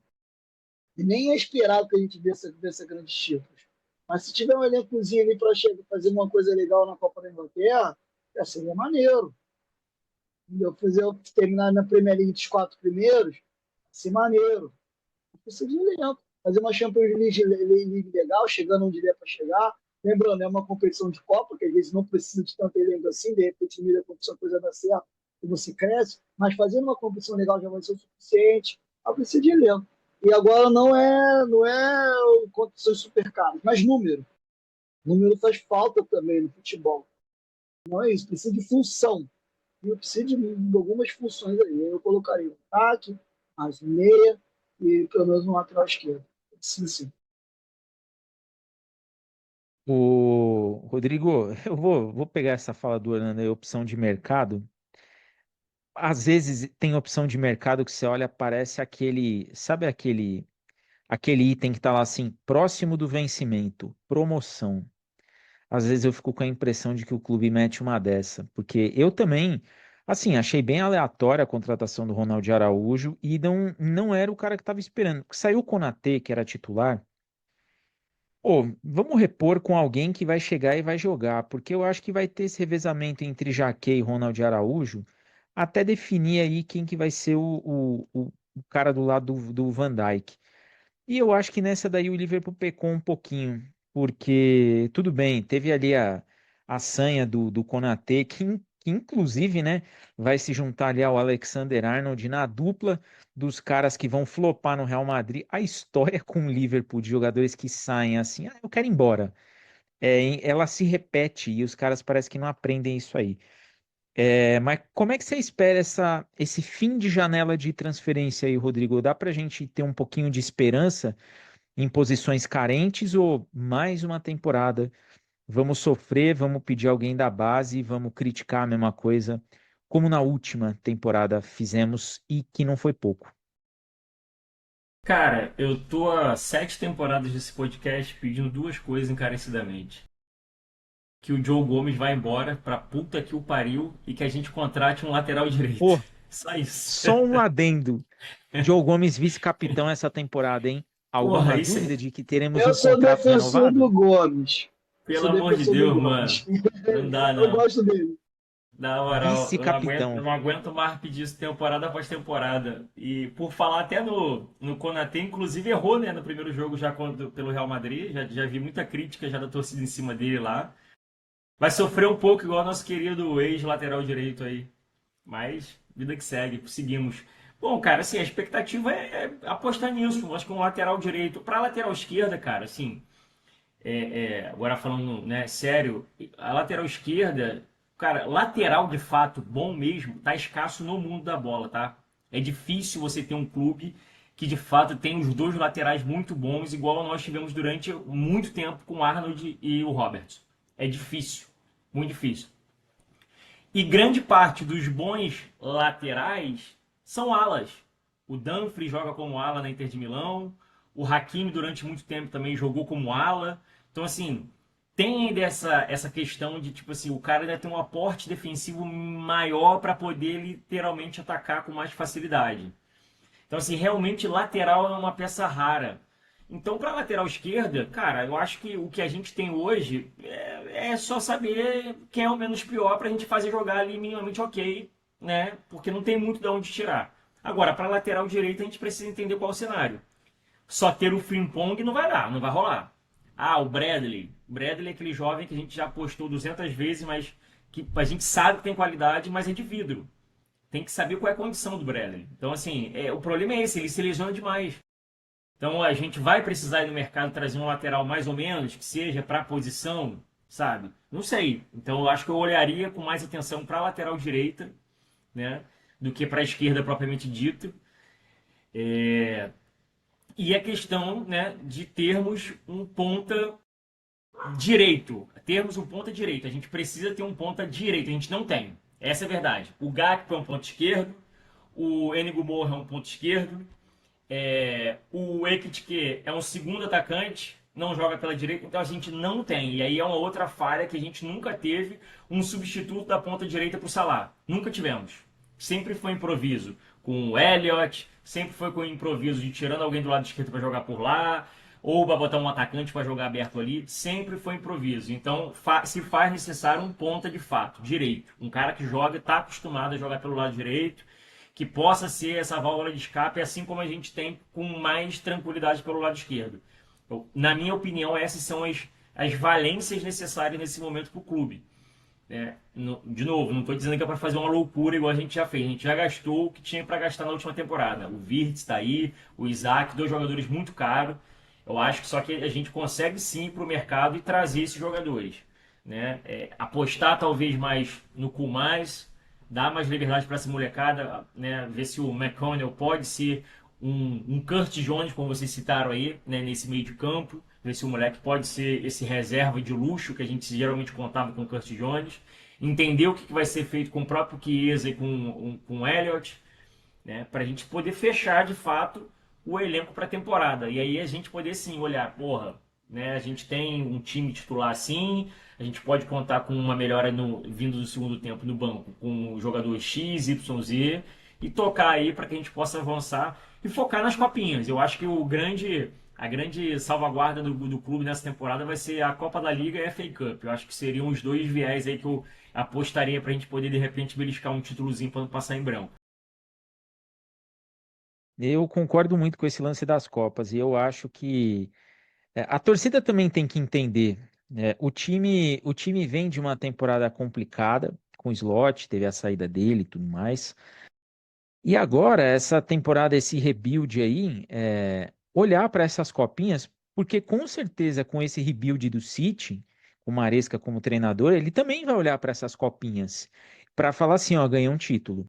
nem é esperado que a gente desça grandes títulos. Mas se tiver um elencozinho ali para fazer uma coisa legal na Copa da Inglaterra, já seria maneiro. Terminar na Premier League dos 4 primeiros, ser maneiro. Precisa de elenco. Fazer uma Champions League legal, chegando onde der para chegar. Lembrando, é uma competição de Copa, que às vezes não precisa de tanto elenco assim, de repente, a competição, a coisa dá certo e você cresce, mas fazendo uma competição legal já vai ser o suficiente. Precisa de elenco. E agora não é condições super caras, mas número. Número faz falta também no futebol. Não é isso, precisa de função. E eu preciso de algumas funções aí. Eu colocaria o ataque, as meia e pelo menos no lateral esquerdo. Sim, sim. O Rodrigo, eu vou pegar essa fala do Orlando aí, opção de mercado. Às vezes tem opção de mercado que você olha, parece aquele, sabe aquele item que tá lá assim, próximo do vencimento, promoção. Às vezes eu fico com a impressão de que o clube mete uma dessa, porque eu também, assim, achei bem aleatória a contratação do Ronald Araújo e não era o cara que estava esperando. Saiu o Konaté, que era titular. Pô, vamos repor com alguém que vai chegar e vai jogar, porque eu acho que vai ter esse revezamento entre Jaquet e Ronald Araújo até definir aí quem que vai ser o cara do lado do Van Dijk. E eu acho que nessa daí o Liverpool pecou um pouquinho, porque tudo bem, teve ali a sanha do Konaté, que inclusive, né, vai se juntar ali ao Alexander-Arnold na dupla dos caras que vão flopar no Real Madrid. A história com o Liverpool de jogadores que saem assim, eu quero ir embora. Ela se repete e os caras parecem que não aprendem isso aí. Mas como é que você espera esse fim de janela de transferência aí, Rodrigo? Dá pra gente ter um pouquinho de esperança em posições carentes ou mais uma temporada? Vamos sofrer, vamos pedir alguém da base, vamos criticar a mesma coisa, como na última temporada fizemos e que não foi pouco. Cara, eu tô há 7 temporadas desse podcast pedindo duas coisas encarecidamente. Que o Joe Gomes vá embora pra puta que o pariu e que a gente contrate um lateral direito. Pô, Só isso. só um adendo. Joe Gomes vice-capitão essa temporada, hein? Porra, Alguma isso dúvida é... de que teremos Eu um sou contrato defensor renovado? do Gomes. Eu Pelo sou amor de defensor do Deus, mano. Gomes. Não dá, Eu não. gosto dele. Na moral, eu Vice-capitão. não aguento mais pedir isso temporada após temporada. E por falar até no Konaté, inclusive errou, né, no primeiro jogo já pelo Real Madrid. Já vi muita crítica já da torcida em cima dele lá. Vai sofrer um pouco igual nosso querido ex-lateral direito aí. Mas, vida que segue, seguimos. Bom, cara, assim, a expectativa é apostar nisso. Acho que um lateral direito. Pra lateral esquerda, cara, assim, agora falando, né, sério, a lateral esquerda, cara, lateral de fato bom mesmo, tá escasso no mundo da bola, tá? É difícil você ter um clube que de fato tem os dois laterais muito bons, igual nós tivemos durante muito tempo com o Arnold e o Robertson. É difícil, muito difícil. E grande parte dos bons laterais são alas. O Dumfries joga como ala na Inter de Milão. O Hakimi durante muito tempo também jogou como ala. Então, assim, tem ainda essa questão de, tipo assim, o cara ainda tem um aporte defensivo maior para poder literalmente atacar com mais facilidade. Então, assim, realmente lateral é uma peça rara. Então, para lateral esquerda, cara, eu acho que o que a gente tem hoje é só saber quem é o menos pior para a gente fazer jogar ali minimamente ok, né? Porque não tem muito de onde tirar. Agora, para lateral direita, a gente precisa entender qual é o cenário. Só ter o Frimpong não vai dar, não vai rolar. Ah, o Bradley. O Bradley é aquele jovem que a gente já postou 200 vezes, mas que a gente sabe que tem qualidade, mas é de vidro. Tem que saber qual é a condição do Bradley. Então, assim, o problema é esse, ele se lesiona demais. Então, a gente vai precisar ir no mercado trazer um lateral mais ou menos, que seja para a posição, sabe? Não sei. Então, eu acho que eu olharia com mais atenção para a lateral direita, né? Do que para a esquerda propriamente dito. E a questão, né, de termos um ponta direito. Termos um ponta direito. A gente precisa ter um ponta direito. A gente não tem. Essa é a verdade. O Gakpo é um ponto esquerdo. O Enigo Moura é um ponto esquerdo. O Ekitike é um segundo atacante. Não joga pela direita. Então a gente não tem. E aí é uma outra falha que a gente nunca teve um substituto da ponta direita para o Salah. Nunca tivemos. Sempre foi improviso. Com o Elliott. Sempre foi com improviso de tirando alguém do lado esquerdo para jogar por lá ou para botar um atacante para jogar aberto ali, sempre foi improviso. Então, se faz necessário um ponta de fato, direito. Um cara que joga, está acostumado a jogar pelo lado direito, que possa ser essa válvula de escape, assim como a gente tem com mais tranquilidade pelo lado esquerdo. Então, na minha opinião, essas são as valências necessárias nesse momento para o clube. De novo, não estou dizendo que é para fazer uma loucura igual a gente já fez. A gente já gastou o que tinha para gastar na última temporada. O Wirtz está aí, o Isaac, 2 jogadores muito caros. Eu acho que só que a gente consegue sim ir para o mercado e trazer esses jogadores. Né? Apostar talvez mais no Kumais, dar mais liberdade para essa molecada, né? Ver se o McConnell pode ser um Curtis Jones, como vocês citaram aí, né? Nesse meio de campo. Ver se o moleque pode ser esse reserva de luxo que a gente geralmente contava com o Curtis Jones. Entender o que vai ser feito com o próprio Chiesa e com o Elliott, né? Para a gente poder fechar de fato o elenco para a temporada. E aí a gente poder sim olhar, porra, né? A gente tem um time titular assim, a gente pode contar com uma melhora vindo do segundo tempo no banco, com o jogador X, Y, Z, e tocar aí para que a gente possa avançar e focar nas copinhas. Eu acho que a grande salvaguarda do clube nessa temporada vai ser a Copa da Liga e a FA Cup. Eu acho que seriam os dois viés aí que eu apostaria para a gente poder de repente beliscar um títulozinho para não passar em branco. Eu concordo muito com esse lance das Copas e eu acho que a torcida também tem que entender, né? O time vem de uma temporada complicada, com o Slot, teve a saída dele e tudo mais. E agora, essa temporada, esse rebuild aí, olhar para essas copinhas, porque com certeza com esse rebuild do City, com o Maresca como treinador, ele também vai olhar para essas copinhas para falar assim, ó, ganhei um título.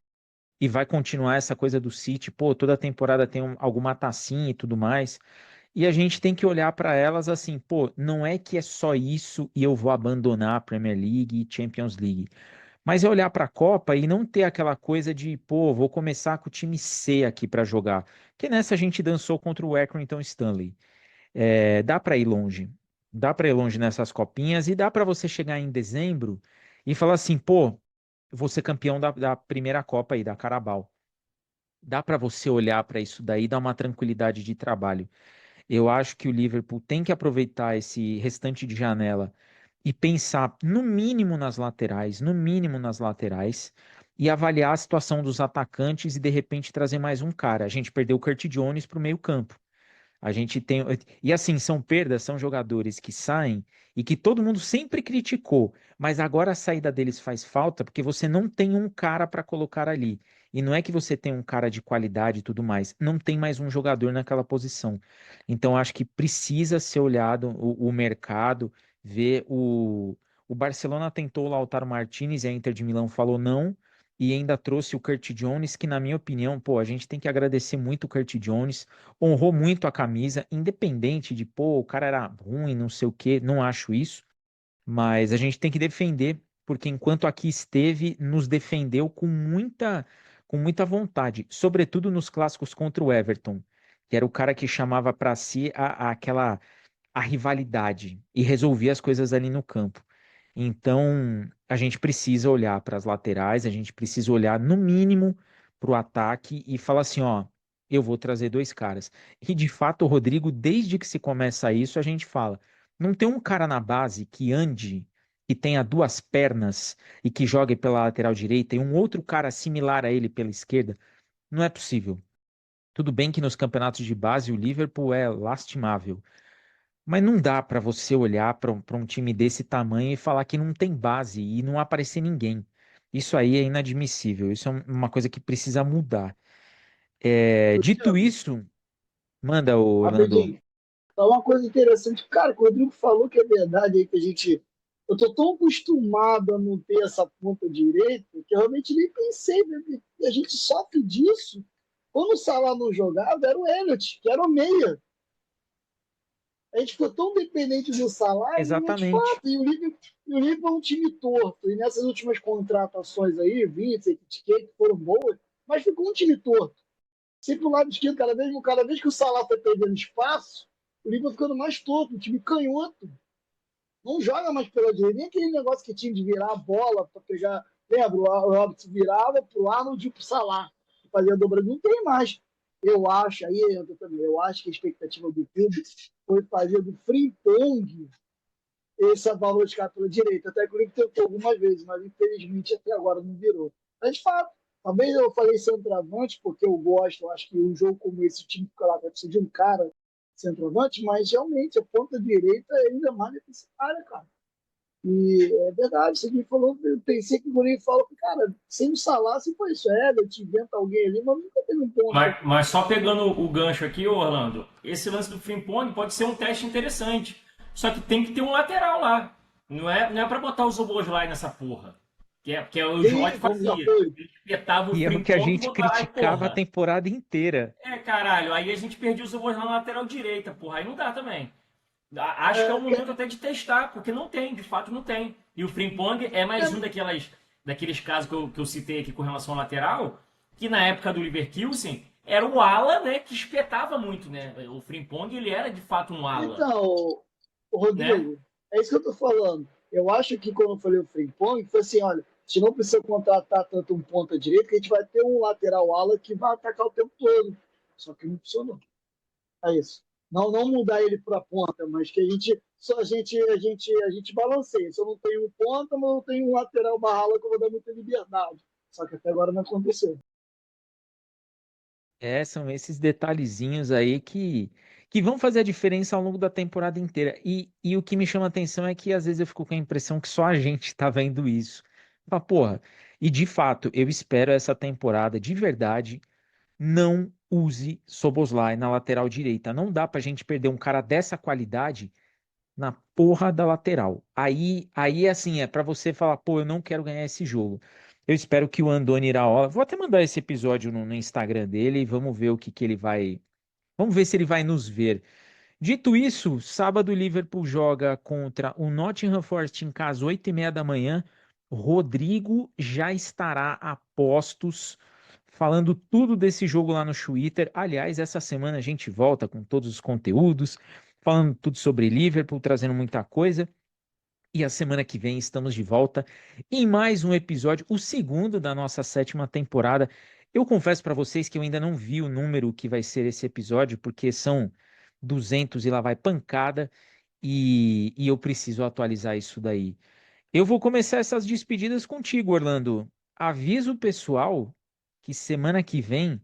E vai continuar essa coisa do City, pô, toda temporada tem alguma tacinha e tudo mais. E a gente tem que olhar para elas assim, pô, não é que é só isso e eu vou abandonar a Premier League e Champions League. Mas é olhar para a Copa e não ter aquela coisa de, pô, vou começar com o time C aqui para jogar. Que nessa a gente dançou contra o Accrington Stanley. Dá para ir longe. Dá para ir longe nessas copinhas e dá para você chegar em dezembro e falar assim, pô, vou ser campeão da primeira Copa aí, da Carabao. Dá para você olhar para isso daí e dar uma tranquilidade de trabalho. Eu acho que o Liverpool tem que aproveitar esse restante de janela e pensar no mínimo nas laterais, no mínimo nas laterais, e avaliar a situação dos atacantes e de repente trazer mais um cara. A gente perdeu o Curtis Jones para o meio-campo. A gente tem. E assim, são perdas, são jogadores que saem e que todo mundo sempre criticou, mas agora a saída deles faz falta porque você não tem um cara para colocar ali. E não é que você tem um cara de qualidade e tudo mais, não tem mais um jogador naquela posição. Então acho que precisa ser olhado o mercado, ver o. O Barcelona tentou o Lautaro Martinez e a Inter de Milão falou não. E ainda trouxe o Curtis Jones, que na minha opinião, pô, a gente tem que agradecer muito o Curtis Jones, honrou muito a camisa, independente de, pô, o cara era ruim, não sei o quê, não acho isso, mas a gente tem que defender, porque enquanto aqui esteve, nos defendeu com muita vontade, sobretudo nos clássicos contra o Everton, que era o cara que chamava para si a rivalidade e resolvia as coisas ali no campo. Então, a gente precisa olhar para as laterais, a gente precisa olhar no mínimo para o ataque e falar assim, ó, eu vou trazer 2 caras. E de fato, o Rodrigo, desde que se começa isso, a gente fala, não tem um cara na base que ande, que tenha 2 pernas e que jogue pela lateral direita e um outro cara similar a ele pela esquerda. Não é possível. Tudo bem que nos campeonatos de base o Liverpool é lastimável, mas não dá para você olhar para um time desse tamanho e falar que não tem base e não aparecer ninguém. Isso aí é inadmissível. Isso é uma coisa que precisa mudar. Ô, Dito Thiago, isso, manda, ô Orlando. rapidinho. Tá uma coisa interessante, cara, que o Rodrigo falou que é verdade aí, que a gente. Eu tô tão acostumado a não ter essa ponta direita que eu realmente nem pensei, né? E a gente sofre disso. Quando o Salah não jogava, era o Elliot, que era o meia. A gente ficou tão dependente do Salah e, de Exatamente. fato, e o Liverpool é um time torto. E nessas últimas contratações aí, Vinicius, Etiquette, que foram boas, mas ficou um time torto. Sempre pro lado esquerdo, cada vez que o Salah foi perdendo espaço, o Liverpool ficando mais torto, um time canhoto. Não joga mais pela direita, nem aquele negócio que tinha de virar a bola para pegar. Lembra? O Robert virava pro Arnold e pro Salah, fazia a dobra. Não tem mais. Eu acho, aí entra também, eu acho que a expectativa do clube foi fazer do Frimpong esse valor de cá pela direita. Até que o Liverpool tentou algumas vezes, mas infelizmente até agora não virou. Mas de fato, talvez eu falei centroavante, porque eu gosto, eu acho que um jogo como esse, o time fica lá, vai precisar de um cara centroavante, mas realmente a ponta direita é ainda mais necessária, cara. E é verdade, você me falou, eu pensei que o Mourinho falou, cara, sem o Salah, se for isso, te inventa alguém ali, mas nunca teve um ponta. Mas só pegando o gancho aqui, Orlando, esse lance do Frimpong pode ser um teste interessante. Só que tem que ter um lateral lá. Não é para botar o Zoboslai nessa porra. Que é o Jorge Sim, como já fazia. foi. Ele espetava o E é o que a Frimpong e gente botava. Ai, criticava a porra. temporada inteira. Caralho. Aí a gente perdia o Zoboslai na lateral direita, porra. Aí não dá também. Acho que é o É, momento até de testar, porque não tem, de fato não tem. E o Frimpong é mais um é, daqueles casos que eu citei aqui com relação ao lateral, que na época do Leverkusen era o ala, né, que espetava muito, né? O Frimpong, ele era de fato um ala, então, o né? Rodrigo, é isso que eu tô falando. Eu acho que quando eu falei o Frimpong, foi assim, olha, a gente não precisa contratar tanto um ponta direita, que a gente vai ter um lateral ala que vai atacar o tempo todo. Só que não funcionou. É isso. Não mudar ele para a ponta, mas que a gente só a gente balanceia. Se eu não tenho um ponta, mas eu tenho um lateral barrala que eu vou dar muita liberdade. Só que até agora não aconteceu. São esses detalhezinhos aí que vão fazer a diferença ao longo da temporada inteira. E o que me chama a atenção é que às vezes eu fico com a impressão que só a gente tá vendo isso. Fala, porra, e de fato, eu espero essa temporada de verdade não use Soboslai na lateral direita. Não dá pra gente perder um cara dessa qualidade na porra da lateral. Aí assim, é pra você falar, pô, eu não quero ganhar esse jogo. Eu espero que o Andoni Iraola, vou até mandar esse episódio no Instagram dele e vamos ver o que ele vai, vamos ver se ele vai nos ver. Dito isso, sábado o Liverpool joga contra o Nottingham Forest em casa, 8h30 da manhã. Rodrigo já estará a postos, falando tudo desse jogo lá no Twitter. Aliás, essa semana a gente volta com todos os conteúdos, falando tudo sobre Liverpool, trazendo muita coisa. E a semana que vem estamos de volta em mais um episódio, o segundo da nossa sétima temporada. Eu confesso para vocês que eu ainda não vi o número que vai ser esse episódio, porque são 200 e lá vai pancada, e eu preciso atualizar isso daí. Eu vou começar essas despedidas contigo, Orlando. Aviso o pessoal que semana que vem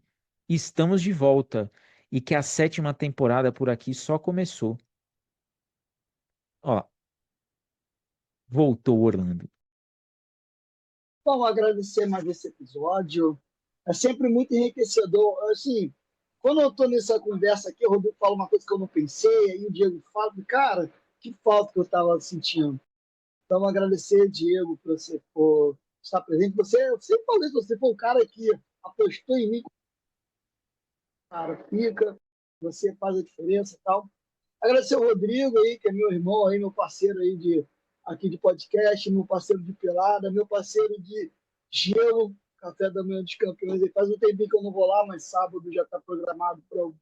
estamos de volta e que a sétima temporada por aqui só começou. Ó, voltou Orlando. Vamos agradecer mais esse episódio. É sempre muito enriquecedor. Assim, quando eu estou nessa conversa aqui, o Rodrigo fala uma coisa que eu não pensei, aí o Diego fala, cara, que falta que eu estava sentindo. Então, agradecer, Diego, por você por estar presente. Você falou isso, você foi o cara que apostou em mim, cara, fica, você faz a diferença e tal. Agradecer o Rodrigo aí, que é meu irmão aí, meu parceiro aí aqui de podcast, meu parceiro de pelada, meu parceiro de gelo, café da manhã dos campeões. Aí faz um tempinho que eu não vou lá, mas sábado já está programado para eu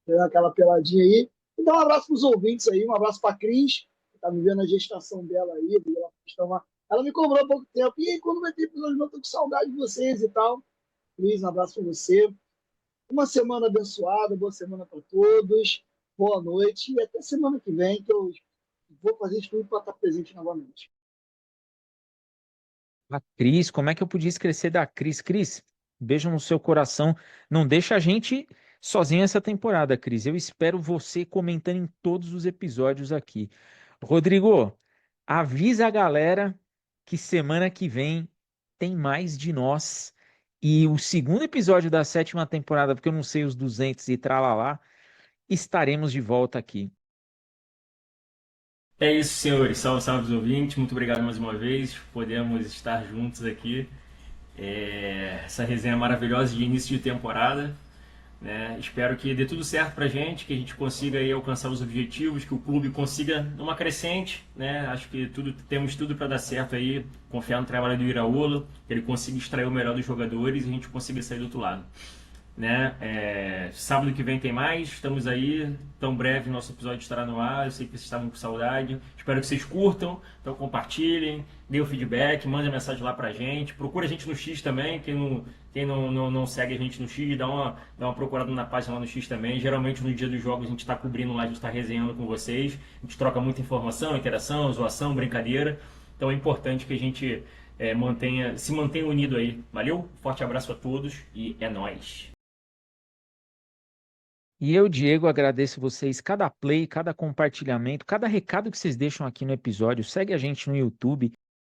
ter aquela peladinha aí. E dar um abraço para os ouvintes aí, um abraço para a Cris, que está vivendo a gestação dela aí, ela me cobrou há pouco tempo. E aí, quando vai ter episódio, eu tô com saudade de vocês e tal. Cris, um abraço para você. Uma semana abençoada, boa semana para todos, boa noite e até semana que vem, que eu vou fazer de tudo para estar presente novamente. A Cris, como é que eu podia esquecer da Cris? Cris, Beijo no seu coração. Não deixa a gente sozinho essa temporada, Cris. Eu espero você comentando em todos os episódios aqui. Rodrigo, avisa a galera que semana que vem tem mais de nós. E o segundo episódio da sétima temporada, porque eu não sei os 200 e tralalá, estaremos de volta aqui. É isso, senhores. Salve, salve os ouvintes. Muito obrigado mais uma vez. Podemos estar juntos aqui. Essa resenha maravilhosa de início de temporada. Né? Espero que dê tudo certo pra gente, que a gente consiga aí alcançar os objetivos, que o clube consiga uma crescente, né? Acho que temos tudo para dar certo aí, confiar no trabalho do Iraola, que ele consiga extrair o melhor dos jogadores e a gente consiga sair do outro lado. Né? Sábado que vem tem mais, estamos aí, tão breve nosso episódio estará no ar, eu sei que vocês estavam com saudade, espero que vocês curtam, então compartilhem, dê o feedback, mandem mensagem lá pra gente, procura a gente no X também, quem não segue a gente no X, dá uma procurada na página lá no X também, geralmente no dia dos jogos a gente está cobrindo lá, a gente está resenhando com vocês, a gente troca muita informação, interação, zoação, brincadeira, então é importante que a gente se mantenha unido aí, valeu? Forte abraço a todos e é nóis! E eu, Diego, agradeço vocês cada play, cada compartilhamento, cada recado que vocês deixam aqui no episódio. Segue a gente no YouTube.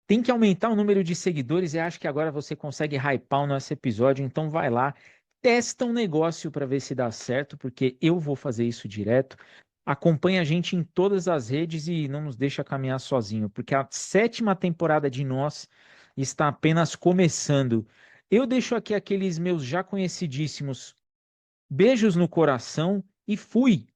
Tem que aumentar o número de seguidores e acho que agora você consegue hypar o nosso episódio. Então vai lá, testa um negócio para ver se dá certo, porque eu vou fazer isso direto. Acompanha a gente em todas as redes e não nos deixa caminhar sozinho, porque a sétima temporada de Nós está apenas começando. Eu deixo aqui aqueles meus já conhecidíssimos beijos no coração e fui!